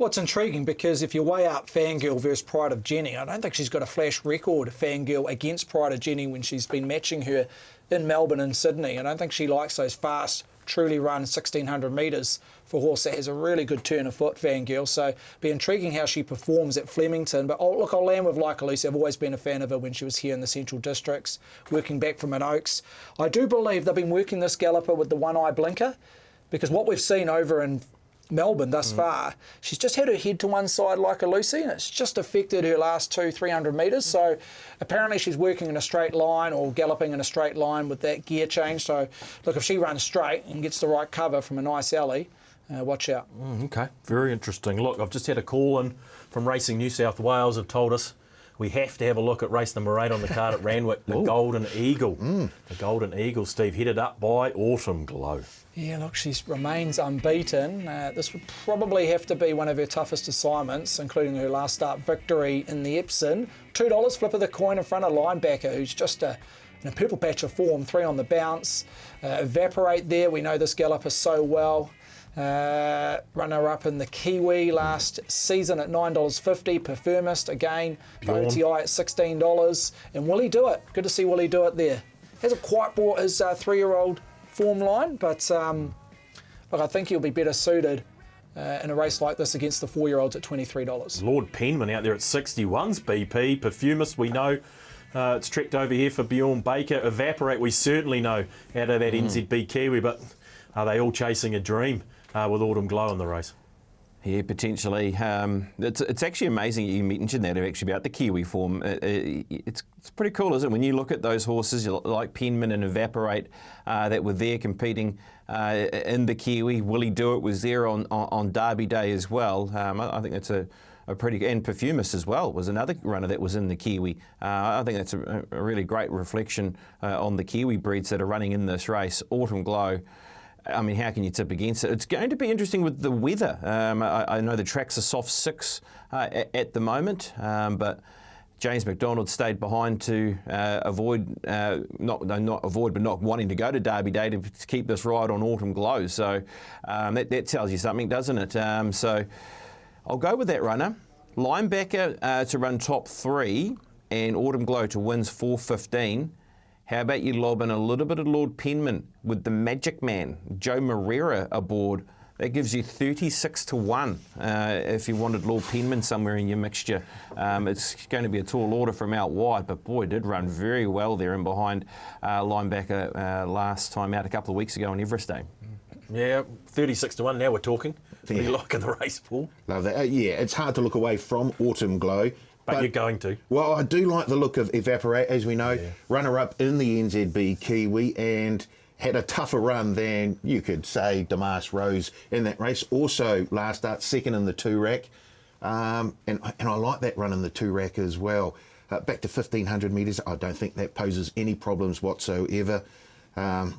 Well, it's intriguing because if you weigh up Fangirl versus Pride of Jenny, I don't think she's got a flash record, Fangirl, against Pride of Jenny when she's been matching her in Melbourne and Sydney. I don't think she likes those fast, truly run 1,600 metres for a horse that has a really good turn of foot, Fangirl. So it'll be intriguing how she performs at Flemington. But I'll land with Like a Lucy. I've always been a fan of her when she was here in the Central Districts, working back from an Oaks. I do believe they've been working this galloper with the one-eye blinker, because what we've seen over in Melbourne thus far, she's just had her head to one side like a Lucy, and it's just affected her last 200-300 metres. So apparently she's working in a straight line or galloping in a straight line with that gear change. So look, if she runs straight and gets the right cover from a nice alley, watch out. Okay, very interesting. Look, I've just had a call in from Racing New South Wales. Have told us we have to have a look at race number 8 on the card at Randwick, the Golden Eagle. The Golden Eagle, Steve, headed up by Autumn Glow. Yeah, look, she remains unbeaten. This would probably have to be one of her toughest assignments, including her last start victory in the Epsom. $2, flip of the coin in front of Linebacker, who's just in a purple patch of form, 3 on the bounce. Evaporate there, we know this galloper so well. Runner-up in the Kiwi last season at $9.50. Perfumist, again, OTI at $16. And will he do it? Good to see Willie do it there. Hasn't quite brought his 3-year-old form line, but look, I think he'll be better suited in a race like this against the 4-year-olds at $23. Lord Penman out there at 61's BP. Perfumist, we know it's trekked over here for Bjorn Baker. Evaporate, we certainly know out of that NZB Kiwi, but are they all chasing a dream with Autumn Glow in the race? Yeah, potentially. It's actually amazing you mentioned that actually about the Kiwi form. It's pretty cool, isn't it? When you look at those horses like Penman and Evaporate that were there competing in the Kiwi. Willie Do It was there on Derby Day as well. I think that's a pretty, and Perfumist as well was another runner that was in the Kiwi. I think that's a really great reflection on the Kiwi breeds that are running in this race. Autumn Glow, I mean, how can you tip against it? It's going to be interesting with the weather. I know the track's a soft 6 at the moment, but James McDonald stayed behind to not wanting to go to Derby Day to keep this ride on Autumn Glow. So that tells you something, doesn't it? So I'll go with that runner. Linebacker to run top 3 and Autumn Glow to wins 4.15. How about you lob in a little bit of Lord Penman with the Magic Man, Joe Moreira aboard? That gives you 36-1 if you wanted Lord Penman somewhere in your mixture. It's going to be a tall order from out wide, but boy, did run very well there and behind Linebacker last time out a couple of weeks ago on Everest Day. Yeah, 36-1, now we're talking. What do you like in the race, Paul? Love that. Yeah, it's hard to look away from Autumn Glow. But you're going to. Well, I do like the look of Evaporate, as we know. Yeah. Runner-up in the NZB Kiwi and had a tougher run than, you could say, Damas Rose in that race. Also, last start, second in the 2-rack. And I like that run in the 2-rack as well. Back to 1,500 metres, I don't think that poses any problems whatsoever. I'm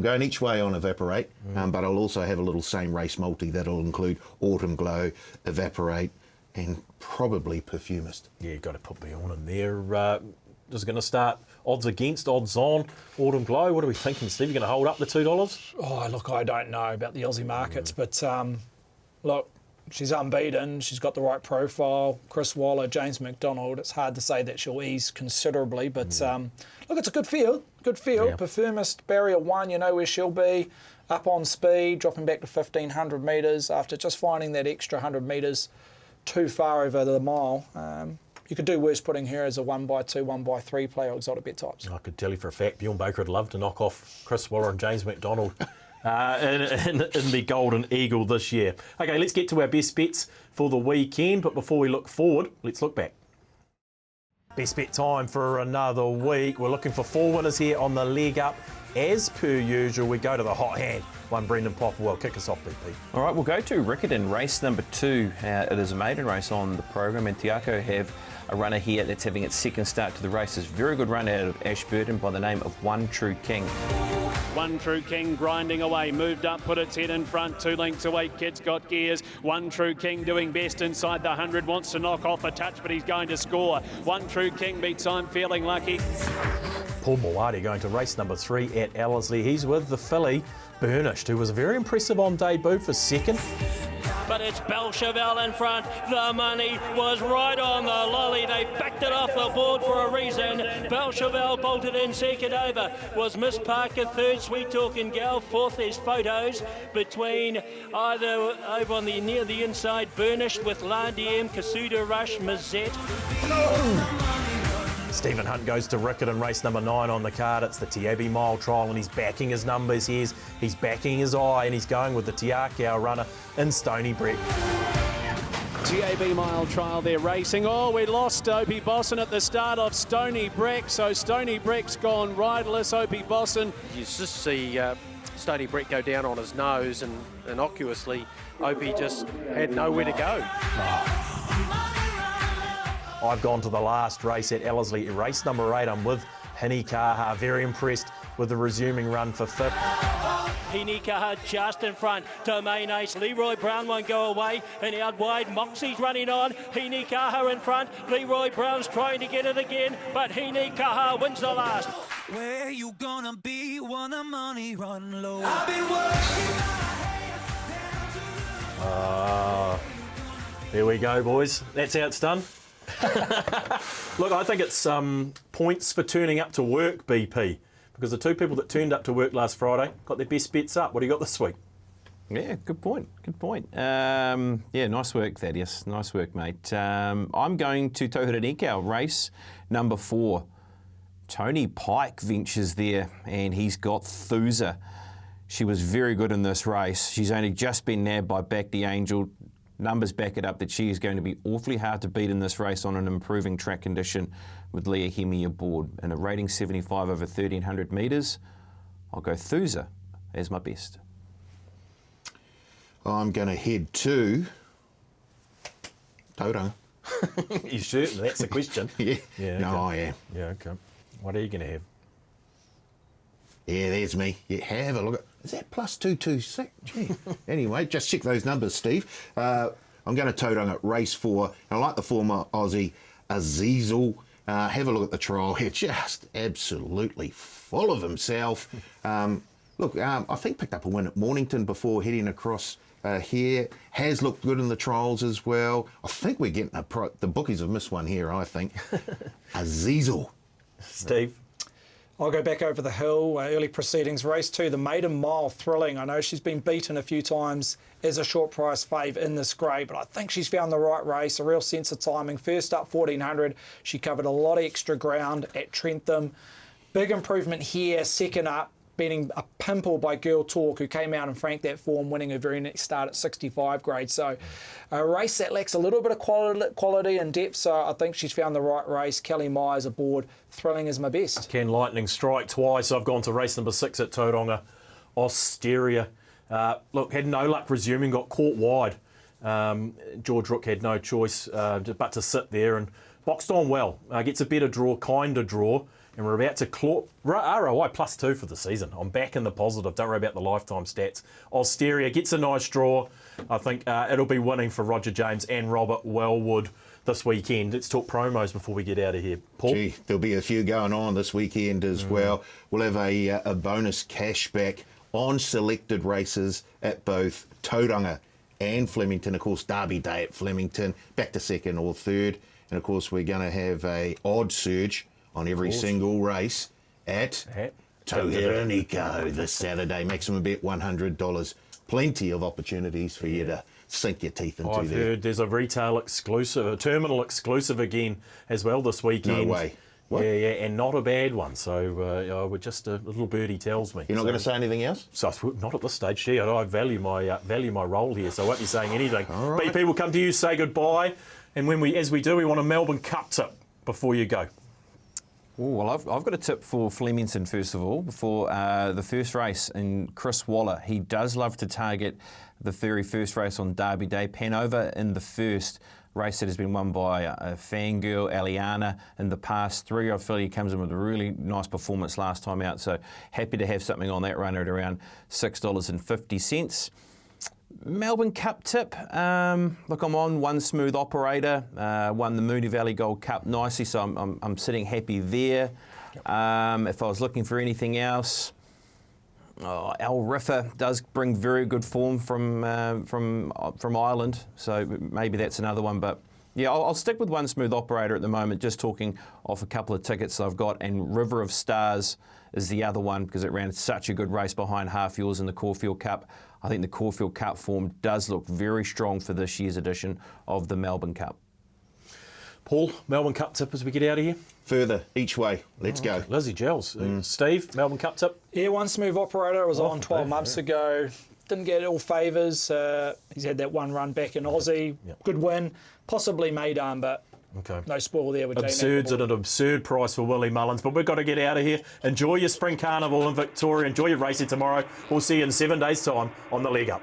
going each way on Evaporate, but I'll also have a little same race multi that'll include Autumn Glow, Evaporate, and probably Perfumist. Yeah, you've got to put Bjorn in there. Just going to start odds against, odds on. Autumn Glow, what are we thinking, Steve? You're going to hold up the $2? Oh, look, I don't know about the Aussie markets, but look, she's unbeaten. She's got the right profile. Chris Waller, James McDonald. It's hard to say that she'll ease considerably, but look, it's a good field. Good field. Yeah. Perfumist, barrier 1, you know where she'll be. Up on speed, dropping back to 1,500 metres after just finding that extra 100 metres too far over the mile. You could do worse putting her as a 1x2, 1x3 play or exotic bet types. I could tell you for a fact Bjorn Baker would love to knock off Chris Waller and James McDonald in the Golden Eagle this year. Okay, let's get to our best bets for the weekend, but before we look forward, let's look back. Best bet time for another week. We're looking for 4 winners here on the leg up. As per usual, we go to the hot hand. One Brendan Popplewell. Kick us off, BP. All right, we'll go to Riccarton, race number 2. It is a maiden race on the program, and Tiako have a runner here that's having its second start to the race. It's a very good run out of Ashburton by the name of One True King. One True King grinding away, moved up, put its head in front, 2 lengths away, Kid's got gears. One True King doing best inside the 100, wants to knock off a touch, but he's going to score. One True King beats I'm Feeling Lucky. Paul Maoate going to race number 3 at Ellerslie. He's with the filly Burnished, who was very impressive on debut for second. but it's Belchevelle in front. The money was right on the lolly. They backed it off the board for a reason. Belchevelle bolted in second over. Was Miss Parker third, Sweet Talking Gal fourth. There's photos between either over on the near the inside, Burnished with Landiem, Kasuda Rush, Mazette. Stephen Hunt goes to Rickett in race number 9 on the card. It's the Tiabi Mile trial, and he's backing his numbers. He's backing his eye, and he's going with the Tiakau runner in Stony Breck. TAB Mile trial they're racing. Oh, we lost Opie Bosson at the start of Stony Breck, so Stony Breck's gone riderless. Opie Bosson. You just see Stony Breck go down on his nose, and innocuously Opie just had nowhere to go. I've gone to the last race at Ellerslie, race number 8. I'm with Hinikaha, very impressed with the resuming run for 5th. Hinikaha just in front. Domain Ace. Leroy Brown won't go away. And out wide, Moxie's running on. Hinikaha in front. Leroy Brown's trying to get it again, but Hinikaha wins the last. Where you gonna be when the money run low? I've been working my There we go, boys. That's how it's done. Look, I think it's points for turning up to work, BP, because the 2 people that turned up to work last Friday got their best bets up. What do you got this week? Yeah, good point. Good point. Yeah, nice work, Thaddeus. Nice work, mate. I'm going to Tauherenikau, race number 4. Tony Pike ventures there, and he's got Thusa. She was very good in this race. She's only just been nabbed by Back the Angel. Numbers back it up that she is going to be awfully hard to beat in this race on an improving track condition with Leah Hemi aboard. And a rating 75 over 1,300 metres, I'll go Thusa as my best. I'm going to head to Tauranga. You certain? That's the question. Yeah. Yeah. No, Okay. I am. Yeah. Okay. What are you going to have? Yeah, there's me. Yeah, have a look. Is that plus 226? Gee. Anyway, just check those numbers, Steve. I'm going to Tauranga race 4. I like the former Aussie Azizel. Have a look at the trial here. Just absolutely full of himself. Look, I think picked up a win at Mornington before heading across here. Has looked good in the trials as well. I think we're getting the bookies have missed one here, I think. Azizel. Steve? I'll go back over the hill, early proceedings, race 2, the Maiden Mile, thrilling. I know she's been beaten a few times as a short price fave in this grade, but I think she's found the right race, a real sense of timing. First up, 1400, she covered a lot of extra ground at Trentham. Big improvement here, second up, beating a pimple by Girl Talk, who came out and franked that form, winning her very next start at 65 grade. So a race that lacks a little bit of quality and depth, so I think she's found the right race. Kelly Myers aboard, thrilling is my best. Can lightning strike twice? I've gone to race number 6 at Tauranga, Osteria. Look, had no luck resuming, got caught wide. George Rook had no choice but to sit there and boxed on well. Gets a better draw, kinder draw. And we're about to claw ROI +2 for the season. I'm back in the positive. Don't worry about the lifetime stats. Osteria gets a nice draw. I think it'll be winning for Roger James and Robert Wellwood this weekend. Let's talk promos before we get out of here. Paul? Gee, there'll be a few going on this weekend as well. We'll have a bonus cashback on selected races at both Tauranga and Flemington. Of course, Derby Day at Flemington, back to second or third. And of course, we're going to have a odd surge on every single race at Tauherenikau this Saturday. Maximum bet $100. Plenty of opportunities for you to sink your teeth into. I've heard there's a retail exclusive, a terminal exclusive again as well this weekend. No way. What? Yeah, and not a bad one. So we're just a little birdie tells me. You're not going to say anything else? So not at this stage. Gee, I value my role here, so I won't be saying anything. All right. BP will come to you, say goodbye, and as we do, we want a Melbourne Cup tip before you go. Oh, well, I've got a tip for Flemington, first of all, for the first race. And Chris Waller, he does love to target the very first race on Derby Day. Panover in the first race that has been won by a fangirl, Aliana, in the past. 3-year-old filly comes in with a really nice performance last time out. So happy to have something on that runner at around $6.50. Melbourne Cup tip. Look, I'm on One Smooth Operator. Won the Moonee Valley Gold Cup nicely, so I'm sitting happy there. If I was looking for anything else, Al Riffa does bring very good form from Ireland, so maybe that's another one. But yeah, I'll stick with One Smooth Operator at the moment, just talking off a couple of tickets that I've got, and River of Stars is the other one because it ran such a good race behind Half Yours in the Caulfield Cup. I think the Caulfield Cup form does look very strong for this year's edition of the Melbourne Cup. Paul, Melbourne Cup tip as we get out of here? Further, each way. Let's go. Lizzie Gels. Steve, Melbourne Cup tip? Yeah, One Smooth Operator. It was on 12 months ago. Didn't get all favours. He's had that one run back in Aussie. Yep. Good win. Possibly Maiden, but Okay. no spoil there with Absurds at an absurd price for Willie Mullins, but we've got to get out of here. Enjoy your Spring Carnival in Victoria. Enjoy your racing tomorrow. We'll see you in 7 days' time on the Leg Up.